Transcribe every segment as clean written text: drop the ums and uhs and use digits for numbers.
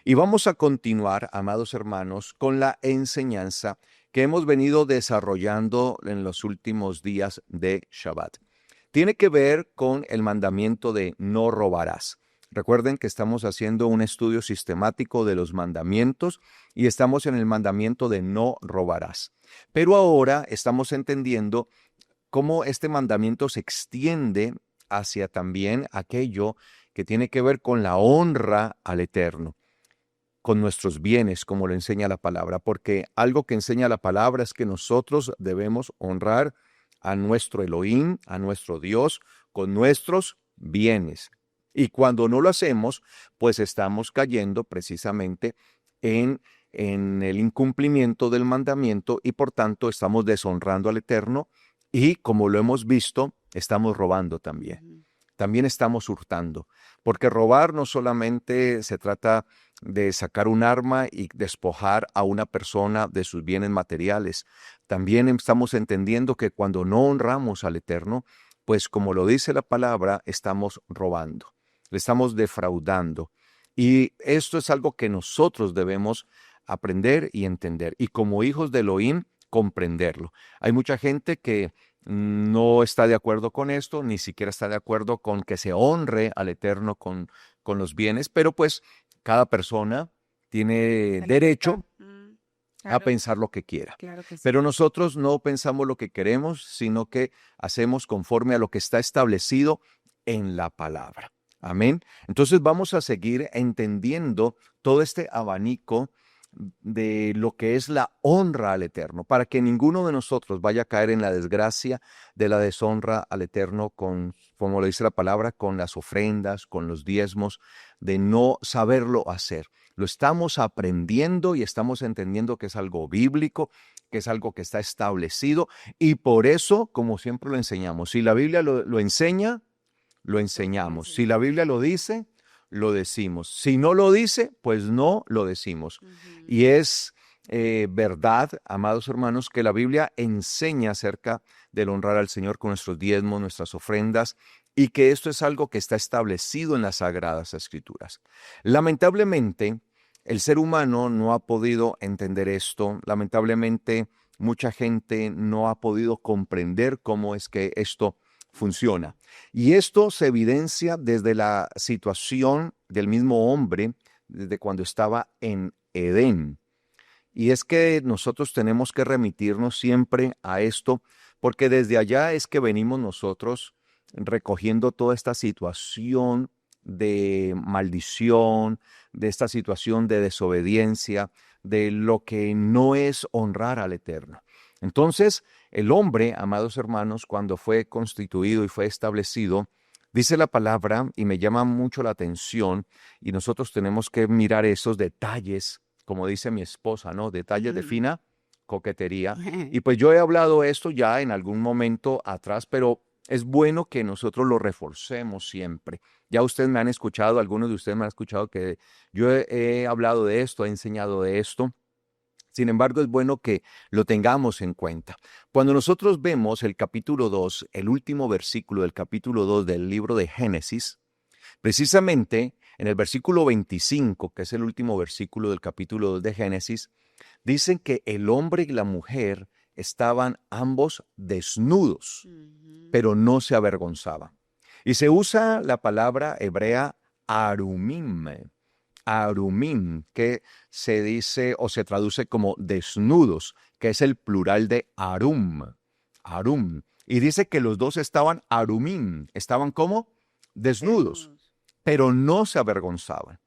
Y vamos a continuar, amados hermanos, con la enseñanza que hemos venido desarrollando en los últimos días de Shabbat. Tiene que ver con el mandamiento de no robarás. Recuerden que estamos haciendo un estudio sistemático de los mandamientos y estamos en el mandamiento de no robarás. Pero ahora estamos entendiendo cómo este mandamiento se extiende hacia también aquello que tiene que ver con la honra al Eterno, con nuestros bienes, como lo enseña la palabra, porque algo que enseña la palabra es que nosotros debemos honrar a nuestro Elohim, a nuestro Dios, con nuestros bienes. Y cuando no lo hacemos, pues estamos cayendo precisamente en el incumplimiento del mandamiento y por tanto estamos deshonrando al Eterno y, como lo hemos visto, estamos robando también. También estamos hurtando, porque robar no solamente se trata de sacar un arma y despojar a una persona de sus bienes materiales. También estamos entendiendo que cuando no honramos al Eterno, pues como lo dice la palabra, estamos robando, le estamos defraudando. Y esto es algo que nosotros debemos aprender y entender. Y como hijos de Elohim, comprenderlo. Hay mucha gente que no está de acuerdo con esto, ni siquiera está de acuerdo con que se honre al Eterno con los bienes, pero pues cada persona tiene derecho a Claro, pensar lo que quiera. claro que sí. Pero nosotros no pensamos lo que queremos, sino que hacemos conforme a lo que está establecido en la palabra. Amén. Entonces vamos a seguir entendiendo todo este abanico de lo que es la honra al Eterno, para que ninguno de nosotros vaya a caer en la desgracia de la deshonra al Eterno con, como lo dice la palabra, con las ofrendas, con los diezmos, de no saberlo hacer. Lo estamos aprendiendo y estamos entendiendo que es algo bíblico, que es algo que está establecido y por eso, como siempre lo enseñamos, si la Biblia lo enseña, lo enseñamos. Si la Biblia lo dice, lo decimos. Si no lo dice, pues no lo decimos. Y es verdad, amados hermanos, que la Biblia enseña acerca del honrar al Señor con nuestros diezmos, nuestras ofrendas, y que esto es algo que está establecido en las Sagradas Escrituras. Lamentablemente, el ser humano no ha podido entender esto. Lamentablemente, mucha gente no ha podido comprender cómo es que esto funciona. Y esto se evidencia desde la situación del mismo hombre, desde cuando estaba en Edén. Y es que nosotros tenemos que remitirnos siempre a esto, porque desde allá es que venimos nosotros recogiendo toda esta situación de maldición, de esta situación de desobediencia, de lo que no es honrar al Eterno. Entonces, el hombre, amados hermanos, cuando fue constituido y fue establecido, dice la palabra, y me llama mucho la atención, y nosotros tenemos que mirar esos detalles, como dice mi esposa, ¿no? Detalles de fina coquetería. Y pues yo he hablado esto ya en algún momento atrás, pero es bueno que nosotros lo reforcemos siempre. Ya ustedes me han escuchado, algunos de ustedes me han escuchado que yo he hablado de esto, he enseñado de esto. Sin embargo, es bueno que lo tengamos en cuenta. Cuando nosotros vemos el capítulo 2, el último versículo del capítulo 2 del libro de Génesis, precisamente en el versículo 25, que es el último versículo del capítulo 2 de Génesis, dicen que el hombre y la mujer estaban ambos desnudos, pero no se avergonzaban. Y se usa la palabra hebrea arumim, arumim, que se dice o se traduce como desnudos, que es el plural de arum, arum. Y dice que los dos estaban arumim, estaban como desnudos, Desnudos. pero no se avergonzaban.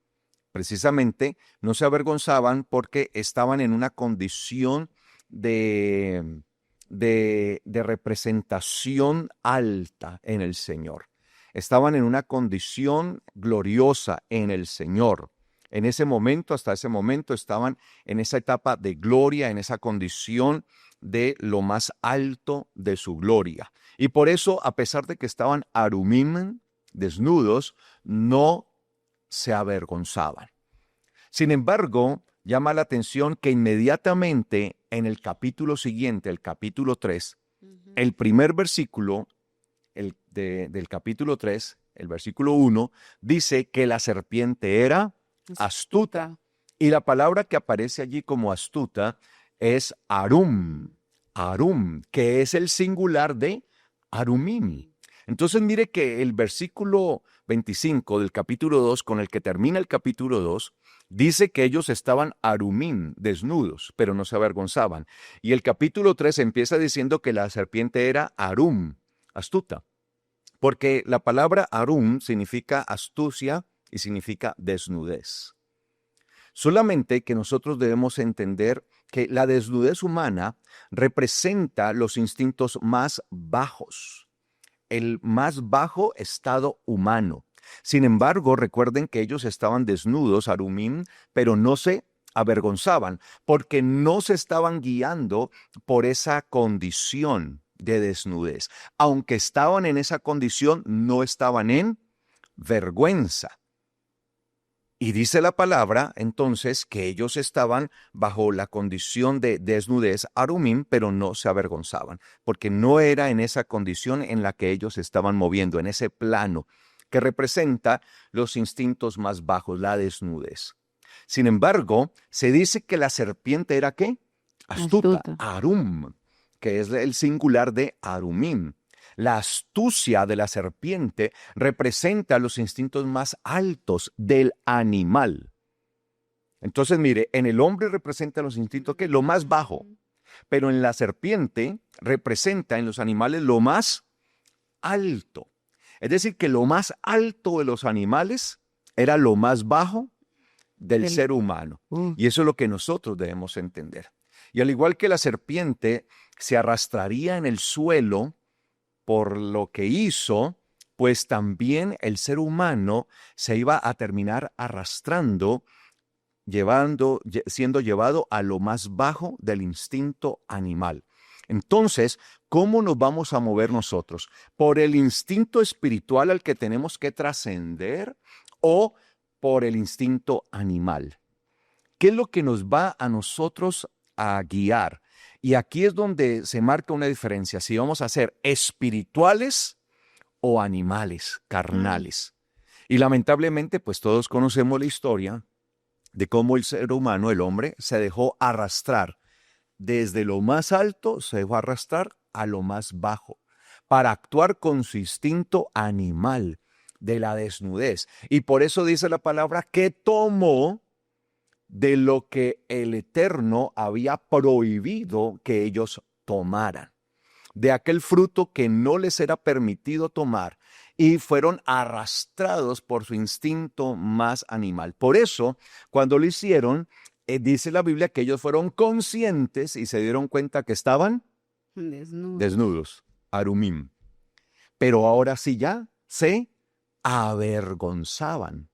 Precisamente no se avergonzaban porque estaban en una condición de representación alta en el Señor. Estaban en una condición gloriosa en el Señor. En ese momento, hasta ese momento, estaban en esa etapa de gloria, en esa condición de lo más alto de su gloria. Y por eso, a pesar de que estaban arumim, desnudos, no se avergonzaban. Sin embargo, llama la atención que inmediatamente en el capítulo siguiente, el capítulo 3, el primer versículo del capítulo 3, el versículo 1, dice que la serpiente era astuta. Y la palabra que aparece allí como astuta es arum, arum, que es el singular de arumim. Entonces mire que el versículo 25 del capítulo 2, con el que termina el capítulo 2, dice que ellos estaban arumim, desnudos, pero no se avergonzaban. Y el capítulo 3 empieza diciendo que la serpiente era arum, astuta, porque la palabra arum significa astucia y significa desnudez. Solamente que nosotros debemos entender que la desnudez humana representa los instintos más bajos, el más bajo estado humano. Sin embargo, recuerden que ellos estaban desnudos, arumim, pero no se avergonzaban, porque no se estaban guiando por esa condición de desnudez. Aunque estaban en esa condición, no estaban en vergüenza. Y dice la palabra, entonces, que ellos estaban bajo la condición de desnudez, arumim, pero no se avergonzaban, porque no era en esa condición en la que ellos estaban moviendo, en ese plano que representa los instintos más bajos, la desnudez. Sin embargo, se dice que la serpiente era ¿qué? Astuta, arum, que es el singular de arumim. La astucia de la serpiente representa los instintos más altos del animal. Entonces, mire, en el hombre representa los instintos que lo más bajo, pero en la serpiente representa en los animales lo más alto. Es decir, que lo más alto de los animales era lo más bajo del ser humano. Y eso es lo que nosotros debemos entender. Y al igual que la serpiente se arrastraría en el suelo por lo que hizo, pues también el ser humano se iba a terminar arrastrando, siendo llevado a lo más bajo del instinto animal. Entonces, ¿cómo nos vamos a mover nosotros? ¿Por el instinto espiritual al que tenemos que trascender o por el instinto animal? ¿Qué es lo que nos va a nosotros a guiar? Y aquí es donde se marca una diferencia, si vamos a ser espirituales o animales, carnales. Y lamentablemente, pues todos conocemos la historia de cómo el ser humano, el hombre, se dejó arrastrar. Desde lo más alto se dejó arrastrar a lo más bajo para actuar con su instinto animal de la desnudez. Y por eso dice la palabra que tomó de lo que el Eterno había prohibido que ellos tomaran, de aquel fruto que no les era permitido tomar, y fueron arrastrados por su instinto más animal. Por eso, cuando lo hicieron, dice la Biblia que ellos fueron conscientes y se dieron cuenta que estaban desnudos, arumim. Pero ahora sí ya se avergonzaban.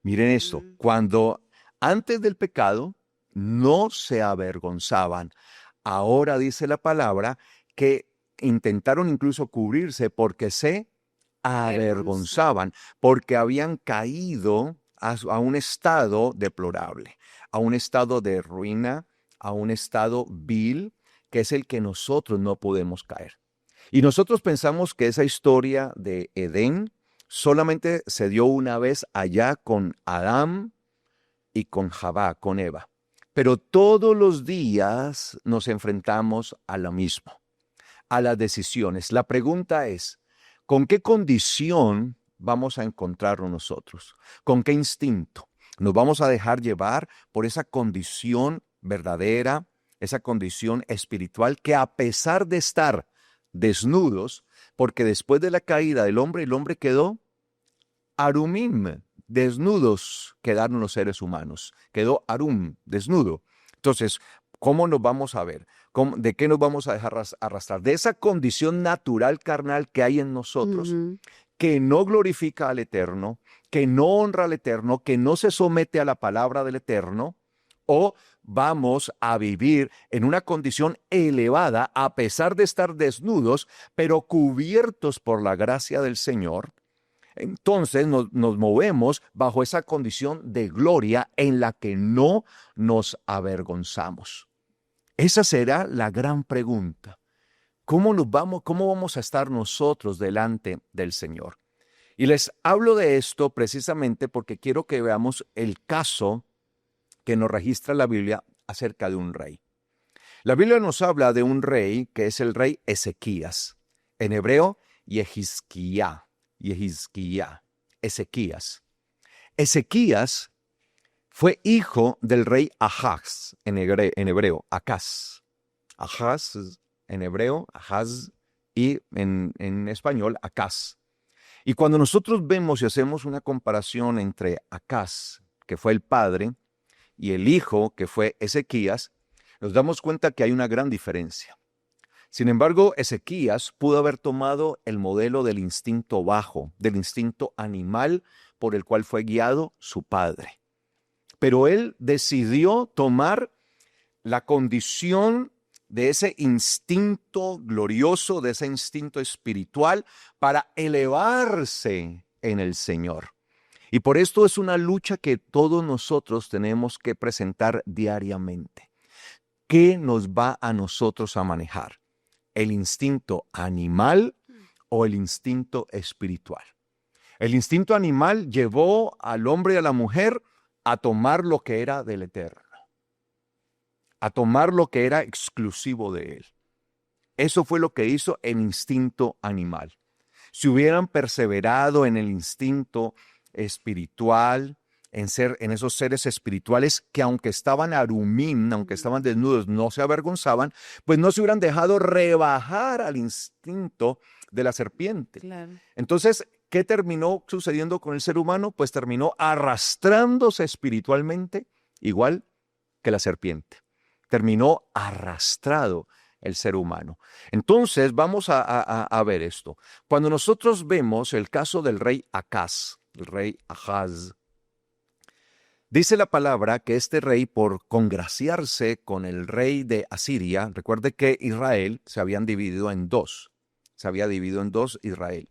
Miren esto, cuando antes del pecado no se avergonzaban, ahora dice la palabra que intentaron incluso cubrirse porque se avergonzaban, porque habían caído a un estado deplorable, a un estado de ruina, a un estado vil, que es el que nosotros no podemos caer. Y nosotros pensamos que esa historia de Edén solamente se dio una vez allá con Adán y con Javá, con Eva. Pero todos los días nos enfrentamos a lo mismo, a las decisiones. La pregunta es, ¿con qué condición vamos a encontrarnos nosotros? ¿Con qué instinto? ¿Nos vamos a dejar llevar por esa condición verdadera, esa condición espiritual que a pesar de estar desnudos, porque después de la caída del hombre, el hombre quedó arumim, desnudos quedaron los seres humanos, quedó arum, desnudo. Entonces, ¿cómo nos vamos a ver? ¿De qué nos vamos a dejar arrastrar? De esa condición natural carnal que hay en nosotros, que no glorifica al Eterno, que no honra al Eterno, que no se somete a la palabra del Eterno, o vamos a vivir en una condición elevada a pesar de estar desnudos, pero cubiertos por la gracia del Señor. Entonces nos movemos bajo esa condición de gloria en la que no nos avergonzamos. Esa será la gran pregunta. ¿Cómo vamos a estar nosotros delante del Señor? Y les hablo de esto precisamente porque quiero que veamos el caso que nos registra la Biblia acerca de un rey. La Biblia nos habla de un rey que es el rey Ezequías. En hebreo, Yehizquía, Ezequías. Ezequías fue hijo del rey Ahaz, en hebreo, Acaz. Ahaz en hebreo, Ahaz, y en español, Acaz. Y cuando nosotros vemos y hacemos una comparación entre Acaz, que fue el padre, y el hijo, que fue Ezequías, nos damos cuenta que hay una gran diferencia. Sin embargo, Ezequías pudo haber tomado el modelo del instinto bajo, del instinto animal por el cual fue guiado su padre. Pero él decidió tomar la condición de ese instinto glorioso, de ese instinto espiritual, para elevarse en el Señor. Y por esto es una lucha que todos nosotros tenemos que presentar diariamente. ¿Qué nos va a nosotros a manejar? ¿El instinto animal o el instinto espiritual? El instinto animal llevó al hombre y a la mujer a tomar lo que era del Eterno, a tomar lo que era exclusivo de él. Eso fue lo que hizo el instinto animal. Si hubieran perseverado en el instinto espiritual, en esos seres espirituales que aunque estaban arumín, aunque estaban desnudos, no se avergonzaban, pues no se hubieran dejado rebajar al instinto de la serpiente. Claro. Entonces, ¿qué terminó sucediendo con el ser humano? Pues terminó arrastrándose espiritualmente igual que la serpiente. Terminó arrastrado el ser humano. Entonces, vamos a ver esto. Cuando nosotros vemos el caso del rey Acaz, el rey Ahaz, dice la palabra que este rey, por congraciarse con el rey de Asiria, recuerde que Israel se había dividido en dos Israel.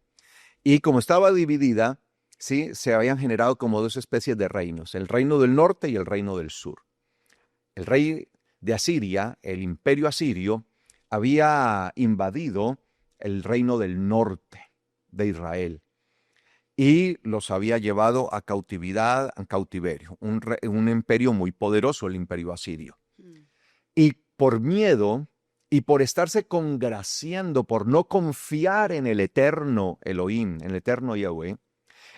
Y como estaba dividida, ¿sí?, se habían generado como dos especies de reinos, el reino del norte y el reino del sur. El rey de Asiria, el imperio asirio, había invadido el reino del norte de Israel y los había llevado a cautiverio, un imperio muy poderoso, el imperio asirio. Y por miedo y por estarse congraciando, por no confiar en el eterno Elohim, en el eterno Yahweh,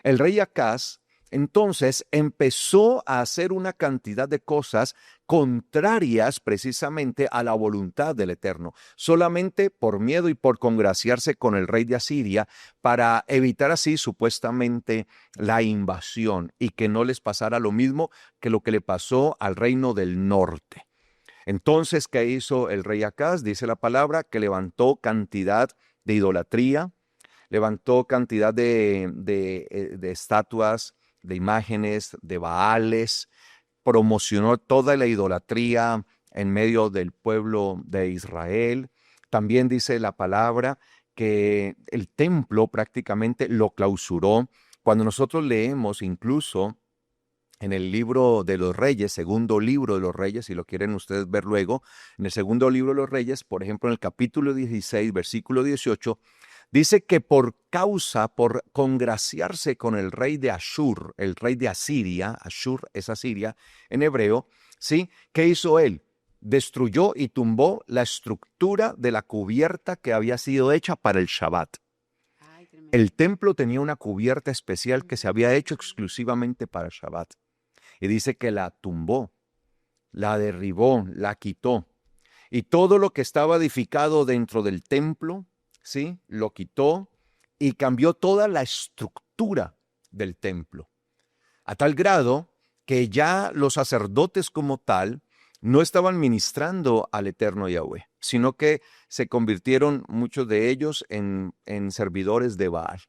el rey Acaz entonces empezó a hacer una cantidad de cosas contrarias precisamente a la voluntad del Eterno, solamente por miedo y por congraciarse con el rey de Asiria para evitar así supuestamente la invasión y que no les pasara lo mismo que lo que le pasó al reino del norte. Entonces, ¿qué hizo el rey Acaz? Dice la palabra que levantó cantidad de idolatría, levantó cantidad de estatuas, de imágenes, de Baales, promocionó toda la idolatría en medio del pueblo de Israel. También dice la palabra que el templo prácticamente lo clausuró. Cuando nosotros leemos incluso en el libro de los Reyes, segundo libro de los Reyes, si lo quieren ustedes ver luego, en el segundo libro de los Reyes, por ejemplo, en el capítulo 16, versículo 18, dice que por congraciarse con el rey de Ashur, el rey de Asiria, Ashur es Asiria en hebreo, ¿sí? ¿Qué hizo él? Destruyó y tumbó la estructura de la cubierta que había sido hecha para el Shabbat. El templo tenía una cubierta especial que se había hecho exclusivamente para el Shabbat. Y dice que la tumbó, la derribó, la quitó. Y todo lo que estaba edificado dentro del templo, ¿sí?, lo quitó y cambió toda la estructura del templo. A tal grado que ya los sacerdotes como tal no estaban ministrando al eterno Yahweh, sino que se convirtieron muchos de ellos en servidores de Baal.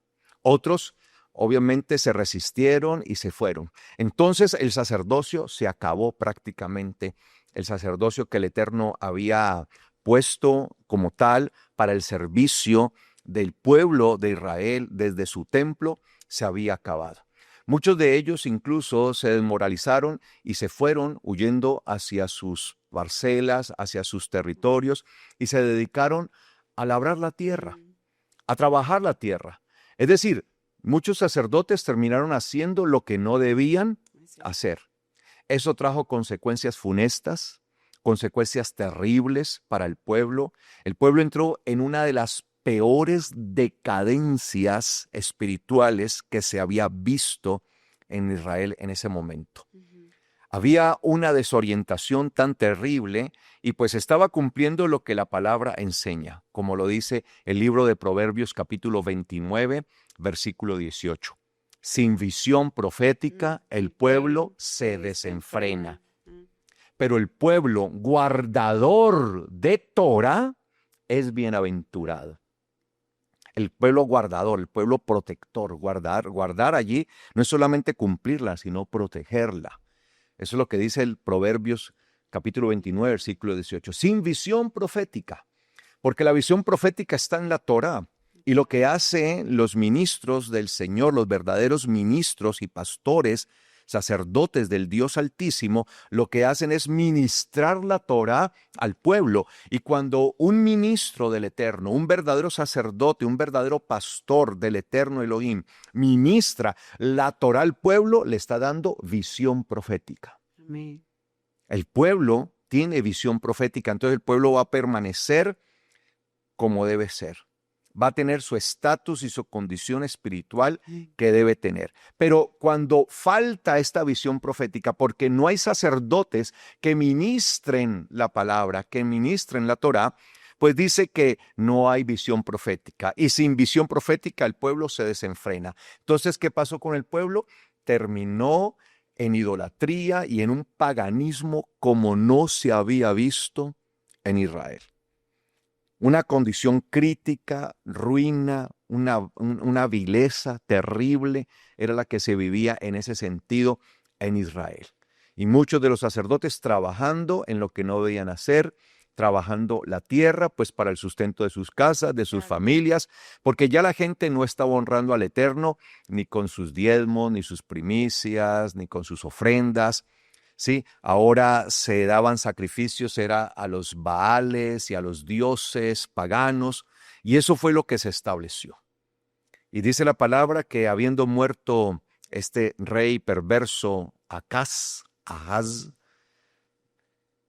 Otros obviamente se resistieron y se fueron. Entonces el sacerdocio se acabó prácticamente, el sacerdocio que el Eterno había puesto como tal para el servicio del pueblo de Israel desde su templo se había acabado. Muchos de ellos incluso se desmoralizaron y se fueron huyendo hacia sus parcelas, hacia sus territorios y se dedicaron a labrar la tierra, a trabajar la tierra. Es decir, muchos sacerdotes terminaron haciendo lo que no debían hacer. Eso trajo consecuencias funestas, consecuencias terribles para el pueblo. El pueblo entró en una de las peores decadencias espirituales que se había visto en Israel en ese momento. Había una desorientación tan terrible y pues estaba cumpliendo lo que la palabra enseña, como lo dice el libro de Proverbios capítulo 29, versículo 18. Sin visión profética, el pueblo se desenfrena. Pero el pueblo guardador de Torah es bienaventurado. El pueblo guardador, el pueblo protector, guardar allí no es solamente cumplirla, sino protegerla. Eso es lo que dice el Proverbios capítulo 29, versículo 18. Sin visión profética, porque la visión profética está en la Torá. Y lo que hacen los ministros del Señor, los verdaderos ministros y pastores, sacerdotes del Dios Altísimo, lo que hacen es ministrar la Torá al pueblo. Y cuando un ministro del Eterno, un verdadero sacerdote, un verdadero pastor del Eterno Elohim, ministra la Torá al pueblo, le está dando visión profética. Amén. El pueblo tiene visión profética, entonces el pueblo va a permanecer como debe ser. Va a tener su estatus y su condición espiritual que debe tener. Pero cuando falta esta visión profética, porque no hay sacerdotes que ministren la palabra, que ministren la Torá, pues dice que no hay visión profética. Y sin visión profética el pueblo se desenfrena. Entonces, ¿qué pasó con el pueblo? Terminó en idolatría y en un paganismo como no se había visto en Israel. Una condición crítica, ruina, una vileza terrible era la que se vivía en ese sentido en Israel. Y muchos de los sacerdotes trabajando en lo que no debían hacer, trabajando la tierra, pues para el sustento de sus casas, de sus familias, porque ya la gente no estaba honrando al Eterno ni con sus diezmos, ni sus primicias, ni con sus ofrendas. Sí, ahora se daban sacrificios, era a los Baales y a los dioses paganos, y eso fue lo que se estableció. Y dice la palabra que habiendo muerto este rey perverso Ahaz,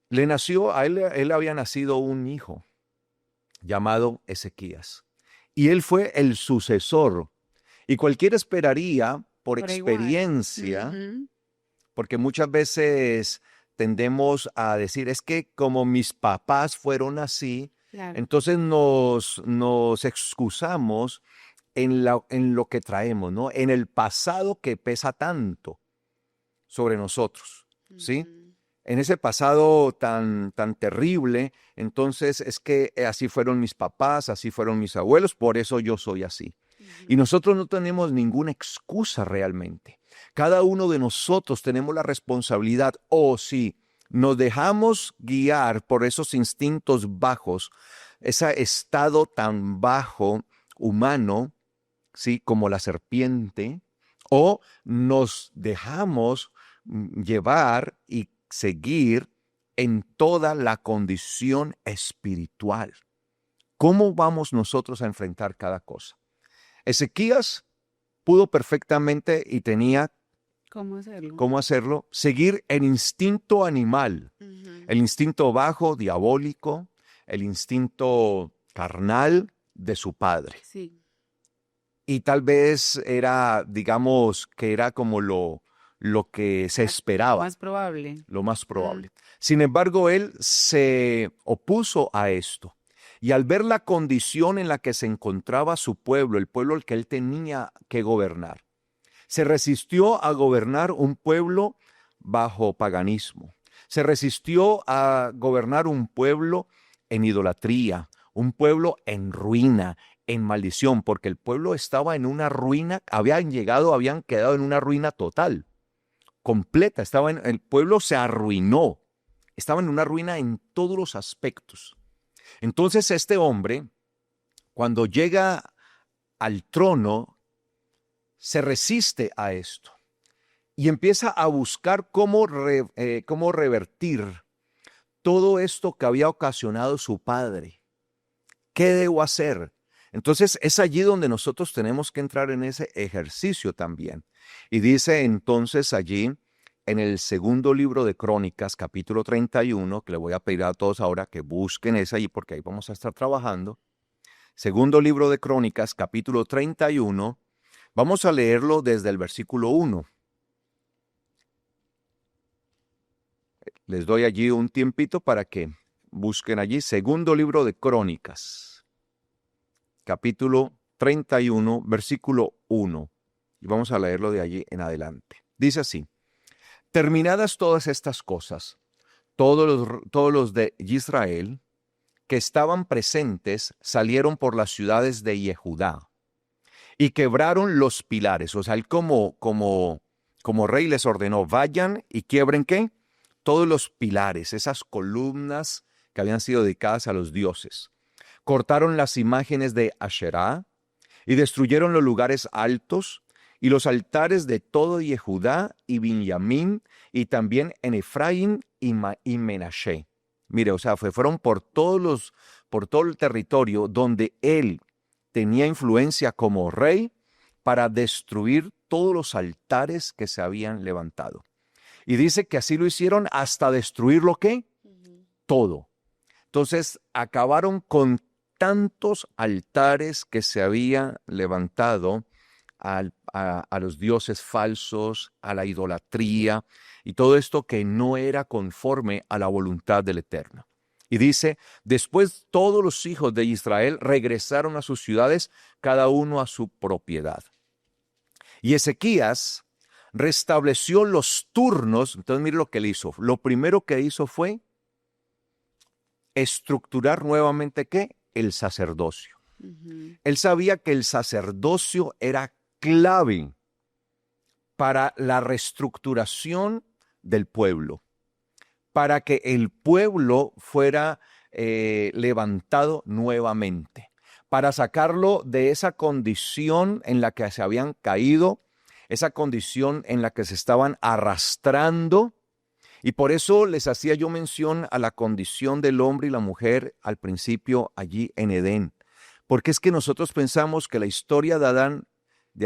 le nació, él había nacido un hijo llamado Ezequías, y él fue el sucesor, y cualquiera esperaría por experiencia, porque muchas veces tendemos a decir, es que como mis papás fueron así, Claro. entonces nos excusamos en lo que traemos, ¿no? En el pasado que pesa tanto sobre nosotros, ¿sí? En ese pasado tan terrible, entonces es que así fueron mis papás, así fueron mis abuelos, por eso yo soy así. Y nosotros no tenemos ninguna excusa realmente. Cada uno de nosotros tenemos la responsabilidad, o si nos dejamos guiar por esos instintos bajos, ese estado tan bajo humano, ¿sí? Como la serpiente, o nos dejamos llevar y seguir en toda la condición espiritual. ¿Cómo vamos nosotros a enfrentar cada cosa? Ezequías pudo perfectamente y tenía ¿Cómo hacerlo? seguir el instinto animal, el instinto bajo, diabólico, el instinto carnal de su padre. Sí. Y tal vez era, digamos, que era como lo que se esperaba, Más probable. lo más probable. Sin embargo, él se opuso a esto. Y al ver la condición en la que se encontraba su pueblo, el pueblo al que él tenía que gobernar, se resistió a gobernar un pueblo bajo paganismo. Se resistió a gobernar un pueblo en idolatría, un pueblo en ruina, en maldición, porque el pueblo estaba en una ruina, habían quedado en una ruina total, completa. El pueblo se arruinó, estaba en una ruina en todos los aspectos. Entonces este hombre, cuando llega al trono, se resiste a esto y empieza a buscar cómo revertir todo esto que había ocasionado su padre. ¿Qué debo hacer? Entonces es allí donde nosotros tenemos que entrar en ese ejercicio también. Y dice entonces allí en el segundo libro de Crónicas, capítulo 31, que le voy a pedir a todos ahora que busquen esa ahí porque ahí vamos a estar trabajando. Segundo libro de Crónicas, capítulo 31, vamos a leerlo desde el versículo 1. Les doy allí un tiempito para que busquen allí. Segundo libro de Crónicas, capítulo 31, versículo 1. Y vamos a leerlo de allí en adelante. Dice así: terminadas todas estas cosas, todos los de Israel que estaban presentes salieron por las ciudades de Yehudá y quebraron los pilares. O sea, él como rey les ordenó, vayan y quiebren ¿qué? Todos los pilares, esas columnas que habían sido dedicadas a los dioses. Cortaron las imágenes de Asherá y destruyeron los lugares altos y los altares de todo Yehudá y Binjamín y también en Efraín y Menashe. Mire, o sea, fueron por todo el territorio donde él tenía influencia como rey para destruir todos los altares que se habían levantado. Y dice que así lo hicieron hasta destruir lo que todo. Entonces acabaron con tantos altares que se habían levantado a los dioses falsos, a la idolatría y todo esto que no era conforme a la voluntad del Eterno. Y dice, después todos los hijos de Israel regresaron a sus ciudades, cada uno a su propiedad. Y Ezequías restableció los turnos. Entonces mire lo que él hizo. Lo primero que hizo fue estructurar nuevamente ¿qué? El sacerdocio. Él sabía que el sacerdocio era clave para la reestructuración del pueblo, para que el pueblo fuera levantado nuevamente, para sacarlo de esa condición en la que se habían caído, esa condición en la que se estaban arrastrando. Y por eso les hacía yo mención a la condición del hombre y la mujer al principio allí en Edén. Porque es que nosotros pensamos que la historia de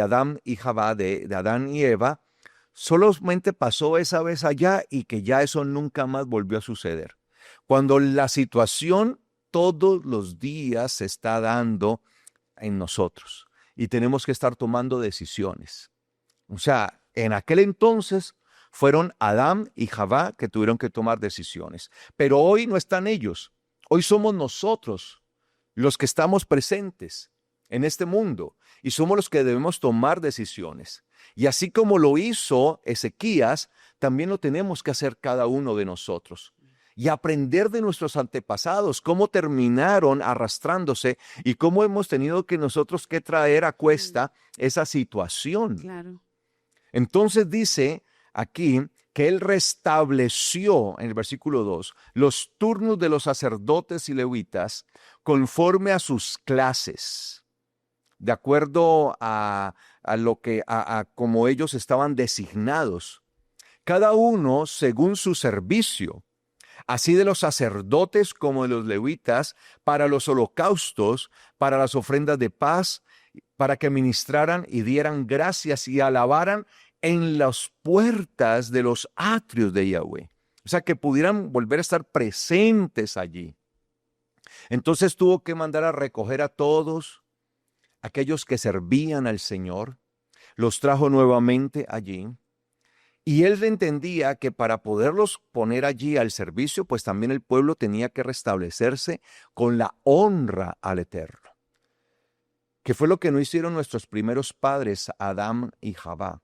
Adán y Jabá, de Adán y Eva, solamente pasó esa vez allá y que ya eso nunca más volvió a suceder. Cuando la situación todos los días se está dando en nosotros y tenemos que estar tomando decisiones. O sea, en aquel entonces fueron Adán y Jabá que tuvieron que tomar decisiones. Pero hoy no están ellos. Hoy somos nosotros los que estamos presentes en este mundo y somos los que debemos tomar decisiones. Y así como lo hizo Ezequías, también lo tenemos que hacer cada uno de nosotros y aprender de nuestros antepasados, cómo terminaron arrastrándose y cómo hemos tenido que nosotros que traer a cuesta esa situación. Claro. Entonces dice aquí que él restableció, en el versículo 2, los turnos de los sacerdotes y levitas conforme a sus clases, de acuerdo a como ellos estaban designados, cada uno según su servicio, así de los sacerdotes como de los levitas, para los holocaustos, para las ofrendas de paz, para que ministraran y dieran gracias y alabaran en las puertas de los atrios de Yahweh. O sea, que pudieran volver a estar presentes allí. Entonces tuvo que mandar a recoger a todos aquellos que servían al Señor, los trajo nuevamente allí. Y él entendía que para poderlos poner allí al servicio, pues también el pueblo tenía que restablecerse con la honra al Eterno, que fue lo que no hicieron nuestros primeros padres, Adán y Jabá.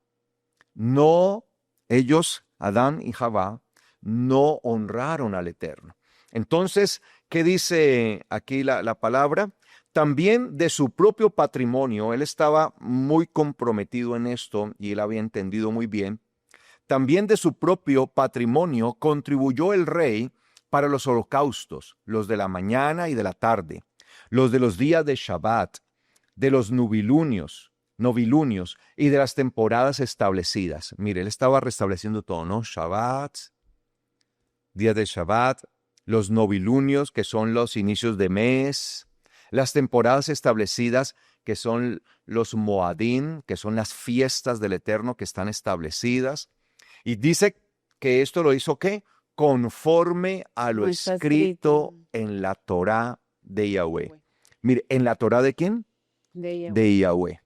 No, ellos, Adán y Jabá, no honraron al Eterno. Entonces, ¿qué dice aquí la palabra? También de su propio patrimonio, él estaba muy comprometido en esto y él había entendido muy bien. También de su propio patrimonio contribuyó el rey para los holocaustos, los de la mañana y de la tarde, los de los días de Shabbat, de los novilunios y de las temporadas establecidas. Mire, él estaba restableciendo todo, ¿no? Shabbat, días de Shabbat, los novilunios, que son los inicios de mes, las temporadas establecidas, que son los Moadim, que son las fiestas del Eterno que están establecidas. Y dice que esto lo hizo ¿qué? Conforme a lo No está escrito escrito. en la Torá de Yahweh. Mire, ¿en la Torá de quién? De Yahweh. De Yahweh.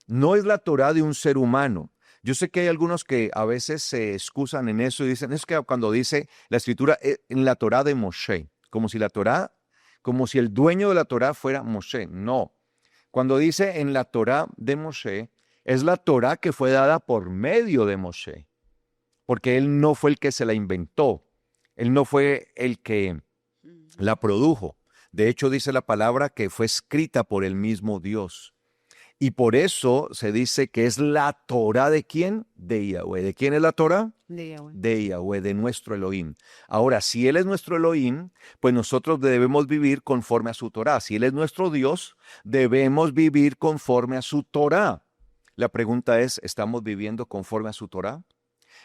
No es la Torá de un ser humano. Yo sé que hay algunos que a veces se excusan en eso y dicen, es que cuando dice la escritura en la Torá de Moshe, como si la Torá, como si el dueño de la Torá fuera Moshe. No. Cuando dice en la Torá de Moshe, es la Torá que fue dada por medio de Moshe, porque él no fue el que se la inventó, él no fue el que la produjo. De hecho, dice la palabra que fue escrita por el mismo Dios. Y por eso se dice que es la Torá de quién? De Yahweh. ¿De quién es la Torá? De Yahweh. De Yahweh, de nuestro Elohim. Ahora, si Él es nuestro Elohim, pues nosotros debemos vivir conforme a su Torá. Si Él es nuestro Dios, debemos vivir conforme a su Torá. La pregunta es, ¿estamos viviendo conforme a su Torá?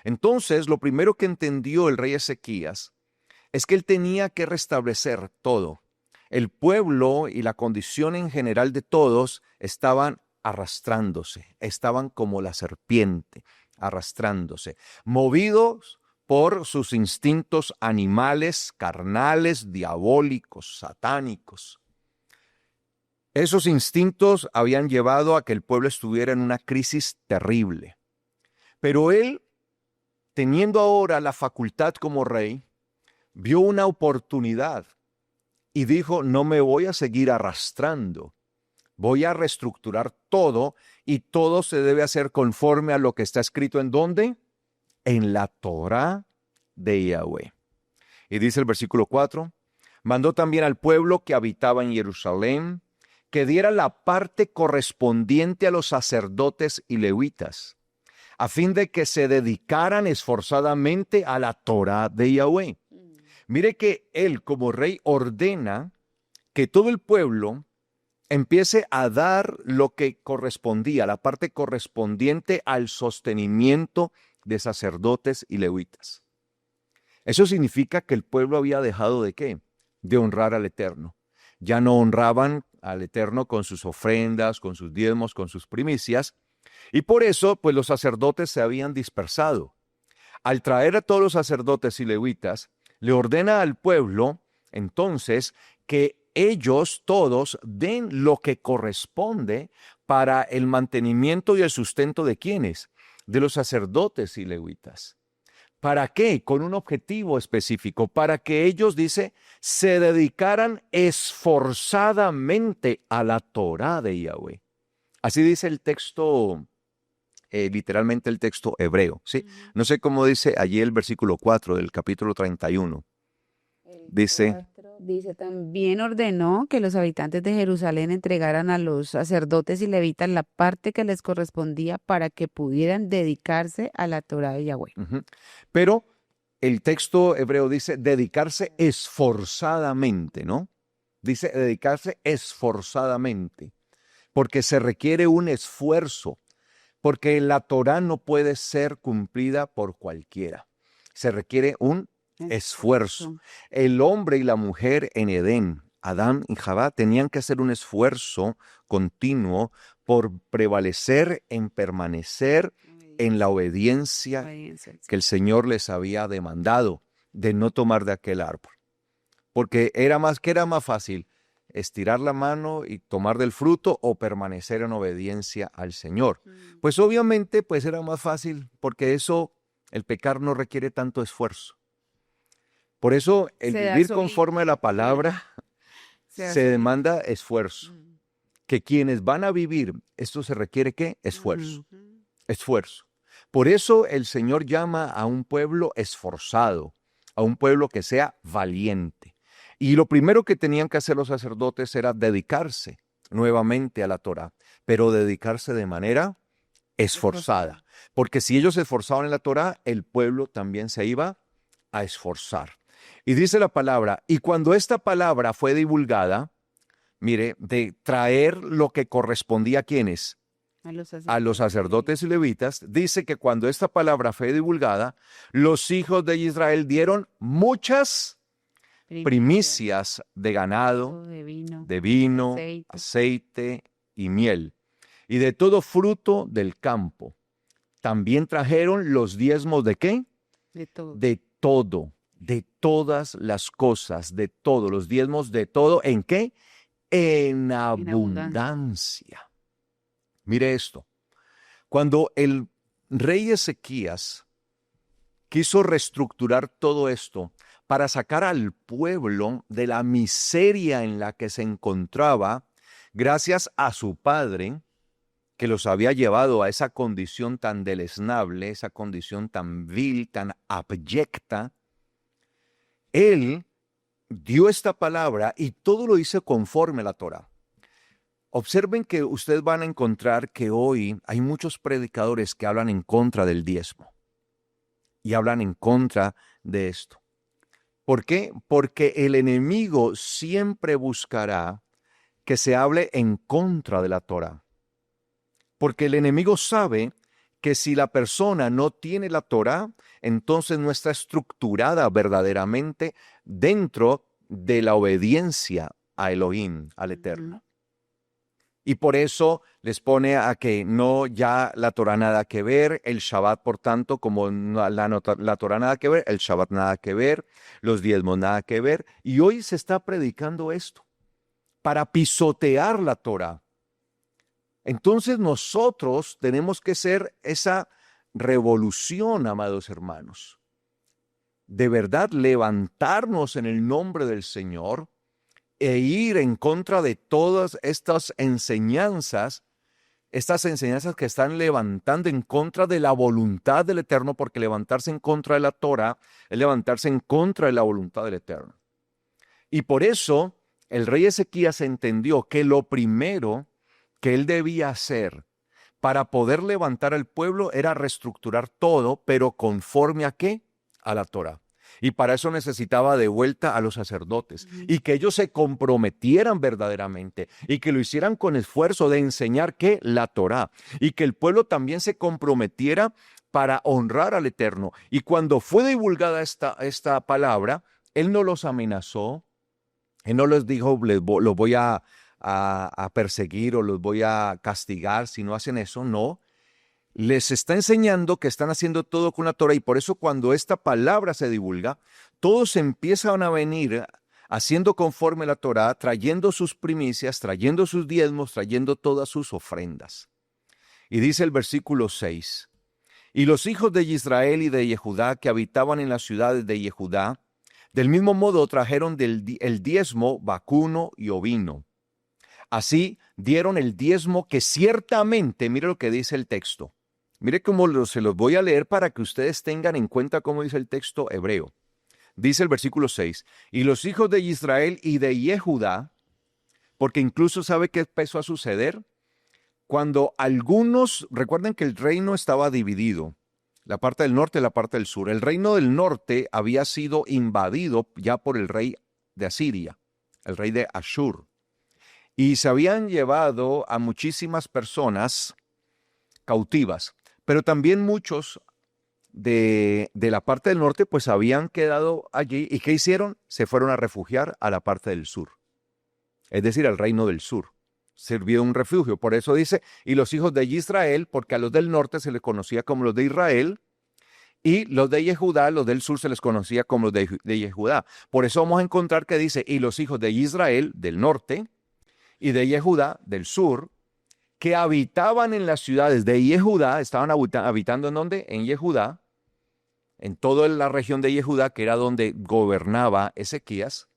Entonces, lo primero que entendió el rey Ezequías es que él tenía que restablecer todo. El pueblo y la condición en general de todos estaban arrastrándose, estaban como la serpiente, arrastrándose, movidos por sus instintos animales, carnales, diabólicos, satánicos. Esos instintos habían llevado a que el pueblo estuviera en una crisis terrible. Pero él, teniendo ahora la facultad como rey, vio una oportunidad y dijo, no me voy a seguir arrastrando. Voy a reestructurar todo y todo se debe hacer conforme a lo que está escrito ¿en dónde? En la Torá de Yahweh. Y dice el versículo 4, mandó también al pueblo que habitaba en Jerusalén que diera la parte correspondiente a los sacerdotes y levitas, a fin de que se dedicaran esforzadamente a la Torá de Yahweh. Mire que él como rey ordena que todo el pueblo empiece a dar lo que correspondía, la parte correspondiente al sostenimiento de sacerdotes y levitas. Eso significa que el pueblo había dejado ¿de qué? De honrar al Eterno. Ya no honraban al Eterno con sus ofrendas, con sus diezmos, con sus primicias, y por eso pues los sacerdotes se habían dispersado. Al traer a todos los sacerdotes y levitas, le ordena al pueblo entonces que ellos todos den lo que corresponde para el mantenimiento y el sustento de ¿quiénes? De los sacerdotes y levitas. ¿Para qué? Con un objetivo específico, para que ellos, dice, se dedicaran esforzadamente a la Torá de Yahweh. Así dice el texto, literalmente el texto hebreo, ¿sí? No sé cómo dice allí el versículo 4 del capítulo 31. Dice, Dice, también ordenó que los habitantes de Jerusalén entregaran a los sacerdotes y levitas la parte que les correspondía para que pudieran dedicarse a la Torá de Yahweh. Pero el texto hebreo dice dedicarse esforzadamente, ¿no? Dice dedicarse esforzadamente, porque se requiere un esfuerzo, porque la Torá no puede ser cumplida por cualquiera. Se requiere un esfuerzo. El hombre y la mujer en Edén, Adán y Jabá, tenían que hacer un esfuerzo continuo por prevalecer en permanecer en la obediencia que el Señor les había demandado de no tomar de aquel árbol. Porque ¿qué era más fácil? Estirar la mano y tomar del fruto o permanecer en obediencia al Señor. Pues obviamente pues era más fácil porque eso, el pecar no requiere tanto esfuerzo. Por eso el vivir conforme a la palabra se demanda esfuerzo. Que quienes van a vivir, esto se requiere ¿qué? Esfuerzo. Esfuerzo. Por eso el Señor llama a un pueblo esforzado, a un pueblo que sea valiente. Y lo primero que tenían que hacer los sacerdotes era dedicarse nuevamente a la Torá, pero dedicarse de manera esforzada. Porque si ellos se esforzaban en la Torá, el pueblo también se iba a esforzar. Y dice la palabra, y cuando esta palabra fue divulgada, mire, de traer lo que correspondía a ¿quiénes? A los sacerdotes y levitas, dice que cuando esta palabra fue divulgada, los hijos de Israel dieron muchas primicias de ganado, de vino, aceite y miel, y de todo fruto del campo. También trajeron los diezmos ¿de qué? De todo. De todo, de todas las cosas, de todo, los diezmos de todo. ¿En qué? En En abundancia. abundancia. Mire esto. Cuando el rey Ezequías quiso reestructurar todo esto para sacar al pueblo de la miseria en la que se encontraba, gracias a su padre, que los había llevado a esa condición tan deleznable, esa condición tan vil, tan abyecta, él dio esta palabra y todo lo hizo conforme a la Torá. Observen que ustedes van a encontrar que hoy hay muchos predicadores que hablan en contra del diezmo y hablan en contra de esto. ¿Por qué? Porque el enemigo siempre buscará que se hable en contra de la Torá. Porque el enemigo sabe que si la persona no tiene la Torá, entonces no está estructurada verdaderamente dentro de la obediencia a Elohim, al Eterno. Y por eso les pone a que no ya la Torá nada que ver, el Shabbat, por tanto, como la Torá nada que ver, el Shabbat nada que ver, los diezmos nada que ver. Y hoy se está predicando esto para pisotear la Torá. Entonces nosotros tenemos que ser esa revolución, amados hermanos. De verdad, levantarnos en el nombre del Señor e ir en contra de todas estas enseñanzas que están levantando en contra de la voluntad del Eterno, porque levantarse en contra de la Torah es levantarse en contra de la voluntad del Eterno. Y por eso el rey Ezequías entendió que lo primero que él debía hacer para poder levantar al pueblo era reestructurar todo, pero conforme a ¿qué? A la Torah. Y para eso necesitaba de vuelta a los sacerdotes y que ellos se comprometieran verdaderamente y que lo hicieran con esfuerzo de enseñar que la Torá y que el pueblo también se comprometiera para honrar al Eterno. Y cuando fue divulgada esta palabra, él no los amenazó, él no les dijo, los voy a perseguir o los voy a castigar si no hacen eso, no. Les está enseñando que están haciendo todo con la Torah y por eso cuando esta palabra se divulga, todos empiezan a venir haciendo conforme a la Torah, trayendo sus primicias, trayendo sus diezmos, trayendo todas sus ofrendas. Y dice el versículo 6, y los hijos de Israel y de Yehudá que habitaban en las ciudades de Yehudá, del mismo modo trajeron el diezmo vacuno y ovino. Así dieron el diezmo que ciertamente, mire lo que dice el texto. Mire cómo se los voy a leer para que ustedes tengan en cuenta cómo dice el texto hebreo. Dice el versículo 6, y los hijos de Israel y de Yehudá, porque incluso sabe qué empezó a suceder. Cuando algunos, recuerden que el reino estaba dividido, la parte del norte y la parte del sur. El reino del norte había sido invadido ya por el rey de Asiria, el rey de Ashur. Y se habían llevado a muchísimas personas cautivas. Pero también muchos de la parte del norte pues habían quedado allí. ¿Y qué hicieron? Se fueron a refugiar a la parte del sur. Es decir, al reino del sur. Sirvió un refugio. Por eso dice, y los hijos de Israel, porque a los del norte se les conocía como los de Israel, y los de Yehudá, los del sur se les conocía como los de Yehudá. Por eso vamos a encontrar que dice, y los hijos de Israel del norte, y de Yehudá del sur, que habitaban en las ciudades de Yehudá, estaban habitando ¿en dónde? En Yehudá, en toda la región de Yehudá, que era donde gobernaba Ezequías.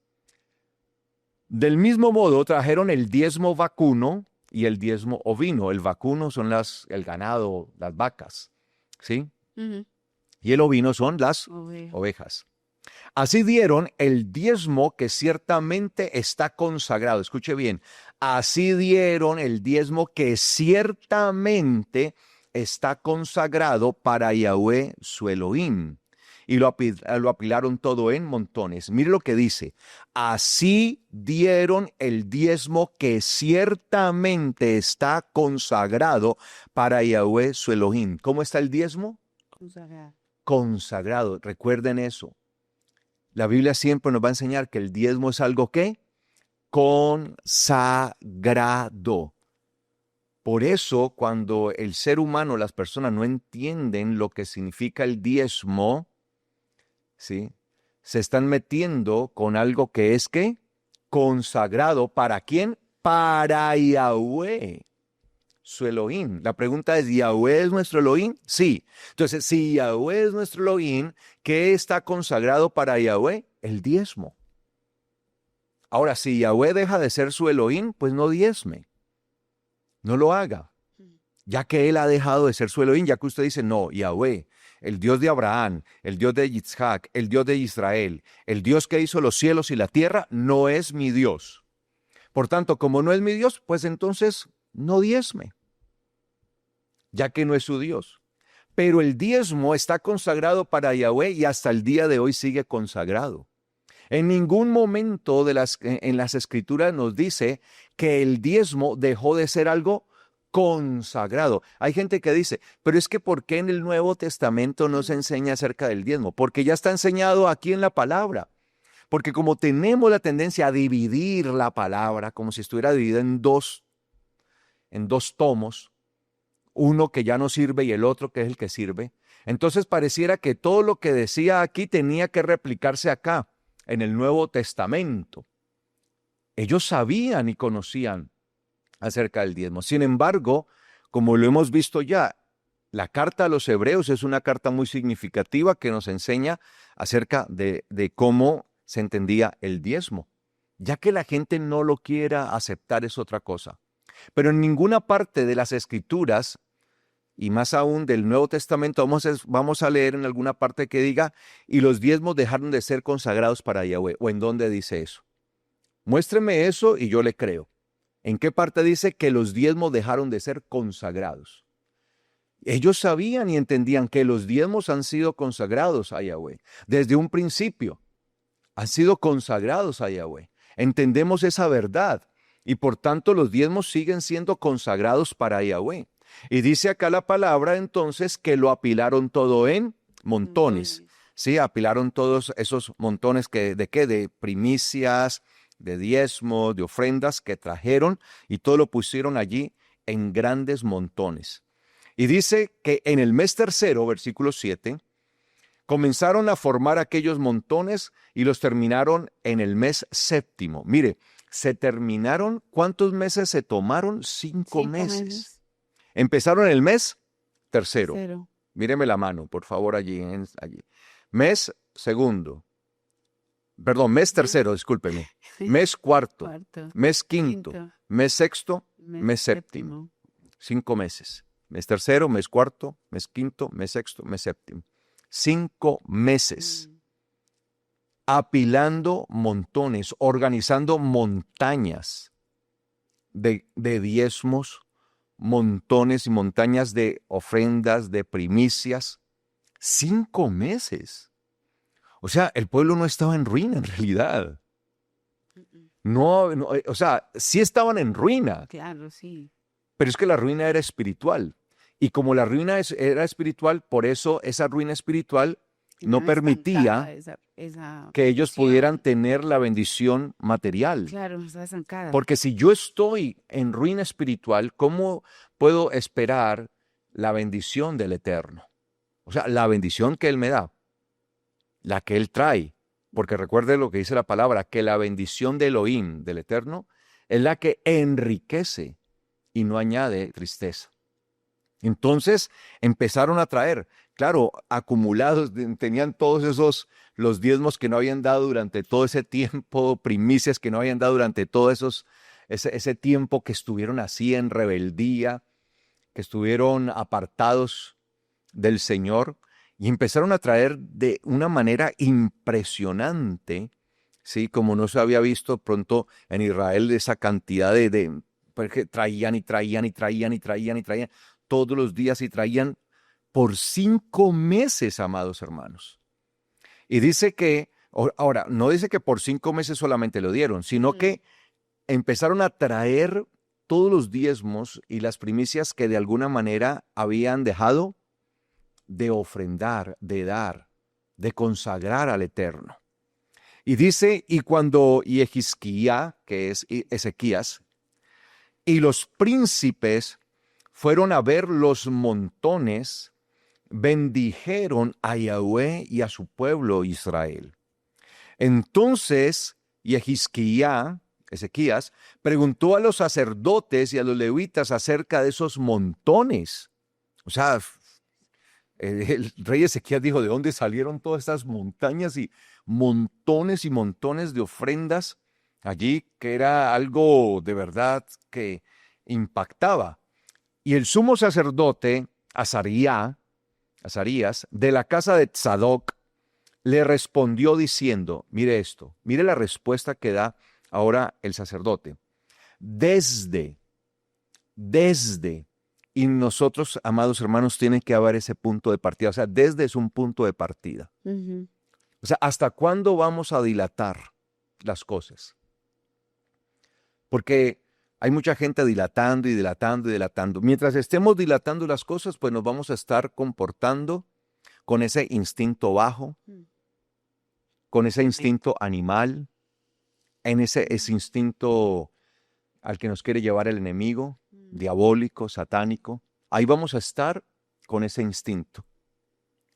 Del mismo modo trajeron el diezmo vacuno y el diezmo ovino. El vacuno son el ganado, las vacas, ¿sí? Y el ovino son las ovejas. Así dieron el diezmo que ciertamente está consagrado. Escuche bien, así dieron el diezmo que ciertamente está consagrado para Yahweh su Elohim. Y lo apilaron todo en montones. Mire lo que dice, así dieron el diezmo que ciertamente está consagrado para Yahweh su Elohim. ¿Cómo está el diezmo? Consagrado. Consagrado, recuerden eso. La Biblia siempre nos va a enseñar que el diezmo es algo ¿qué? Consagrado. Por eso, cuando el ser humano, las personas no entienden lo que significa el diezmo, ¿sí? Se están metiendo con algo que es ¿qué? Consagrado. ¿Para quién? Para Yahweh, su Elohim. La pregunta es, ¿Yahweh es nuestro Elohim? Sí. Entonces, si Yahweh es nuestro Elohim, ¿qué está consagrado para Yahweh? El diezmo. Ahora, si Yahweh deja de ser su Elohim, pues no diezme, no lo haga, ya que Él ha dejado de ser su Elohim, ya que usted dice, no, Yahweh, el Dios de Abraham, el Dios de Isaac, el Dios de Israel, el Dios que hizo los cielos y la tierra, no es mi Dios. Por tanto, como no es mi Dios, pues entonces no diezme, ya que no es su Dios. Pero el diezmo está consagrado para Yahweh y hasta el día de hoy sigue consagrado. En ningún momento en las escrituras nos dice que el diezmo dejó de ser algo consagrado. Hay gente que dice, pero es que ¿por qué en el Nuevo Testamento no se enseña acerca del diezmo? Porque ya está enseñado aquí en la palabra. Porque como tenemos la tendencia a dividir la palabra, como si estuviera dividida en dos tomos, uno que ya no sirve y el otro que es el que sirve, entonces pareciera que todo lo que decía aquí tenía que replicarse acá, en el Nuevo Testamento. Ellos sabían y conocían acerca del diezmo. Sin embargo, como lo hemos visto ya, la carta a los Hebreos es una carta muy significativa que nos enseña acerca de cómo se entendía el diezmo. Ya que la gente no lo quiera aceptar es otra cosa. Pero en ninguna parte de las Escrituras, y más aún del Nuevo Testamento, vamos a leer en alguna parte que diga, y los diezmos dejaron de ser consagrados para Yahweh. ¿O en dónde dice eso? Muéstreme eso y yo le creo. ¿En qué parte dice que los diezmos dejaron de ser consagrados? Ellos sabían y entendían que los diezmos han sido consagrados a Yahweh. Desde un principio han sido consagrados a Yahweh. Entendemos esa verdad y por tanto los diezmos siguen siendo consagrados para Yahweh. Y dice acá la palabra entonces que lo apilaron todo en montones. Sí, apilaron todos esos montones ¿de qué? De primicias, de diezmos, de ofrendas que trajeron y todo lo pusieron allí en grandes montones. Y dice que en el mes tercero, versículo 7, comenzaron a formar aquellos montones y los terminaron en el mes séptimo. Mire, se terminaron, ¿cuántos meses se tomaron? 5 meses. Empezaron en el mes tercero. Míreme la mano, por favor, allí. Mes segundo. Perdón, mes tercero, discúlpeme. Mes cuarto, mes quinto, mes sexto, mes séptimo. 5 meses. Mes tercero, mes cuarto, mes quinto, mes sexto, mes séptimo. 5 meses. Apilando montones, organizando montañas de diezmos, montones y montañas de ofrendas, de primicias. 5 meses. O sea, el pueblo no estaba en ruina en realidad. No, o sea, sí estaban en ruina. Claro, sí. Pero es que la ruina era espiritual. Y como la ruina era espiritual, por eso esa ruina espiritual no permitía que ellos pudieran tener la bendición material. Claro, está estancada. Porque si yo estoy en ruina espiritual, ¿cómo puedo esperar la bendición del Eterno? O sea, la bendición que Él me da, la que Él trae. Porque recuerde lo que dice la palabra, que la bendición de Elohim, del Eterno, es la que enriquece y no añade tristeza. Entonces empezaron a traer, claro, acumulados, tenían todos los diezmos que no habían dado durante todo ese tiempo, primicias que no habían dado durante todo ese tiempo que estuvieron así en rebeldía, que estuvieron apartados del Señor, y empezaron a traer de una manera impresionante, ¿sí? Como no se había visto pronto en Israel esa cantidad porque traían y traían y traían y traían y traían todos los días y traían por 5 meses, amados hermanos. Y dice que, ahora, no dice que por 5 meses solamente lo dieron, sino que empezaron a traer todos los diezmos y las primicias que de alguna manera habían dejado de ofrendar, de dar, de consagrar al Eterno. Y dice, y Yehizquía, que es Ezequías, y los príncipes fueron a ver los montones bendijeron a Yahweh y a su pueblo Israel. Entonces Ezequías preguntó a los sacerdotes y a los levitas acerca de esos montones. O sea, el rey Ezequías dijo, ¿de dónde salieron todas estas montañas y montones de ofrendas allí? Que era algo de verdad que impactaba. Y el sumo sacerdote Azarías, de la casa de Tzadoc, le respondió diciendo, mire esto, mire la respuesta que da ahora el sacerdote. Desde, y nosotros, amados hermanos, tiene que haber ese punto de partida. O sea, desde es un punto de partida. Ujú. O sea, ¿hasta cuándo vamos a dilatar las cosas? Porque hay mucha gente dilatando y dilatando y dilatando. Mientras estemos dilatando las cosas, pues nos vamos a estar comportando con ese instinto bajo, con ese instinto animal, en ese instinto al que nos quiere llevar el enemigo, diabólico, satánico. Ahí vamos a estar con ese instinto.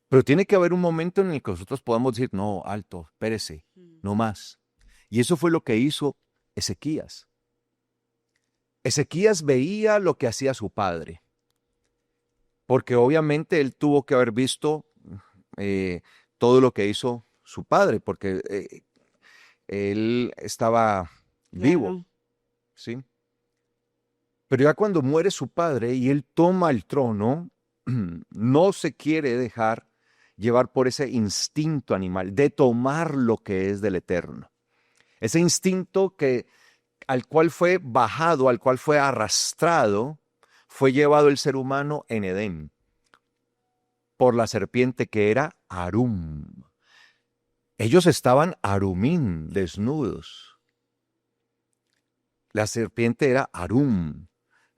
Pero tiene que haber un momento en el que nosotros podamos decir, no, alto, espérese, no más. Y eso fue lo que hizo Ezequías. Ezequías veía lo que hacía su padre, porque obviamente él tuvo que haber visto todo lo que hizo su padre, porque él estaba vivo, Claro. ¿sí? Pero ya cuando muere su padre y él toma el trono, no se quiere dejar llevar por ese instinto animal de tomar lo que es del Eterno. Ese instinto al cual fue bajado, al cual fue arrastrado, fue llevado el ser humano en Edén por la serpiente que era Arum. Ellos estaban Arumín, desnudos. La serpiente era Arum.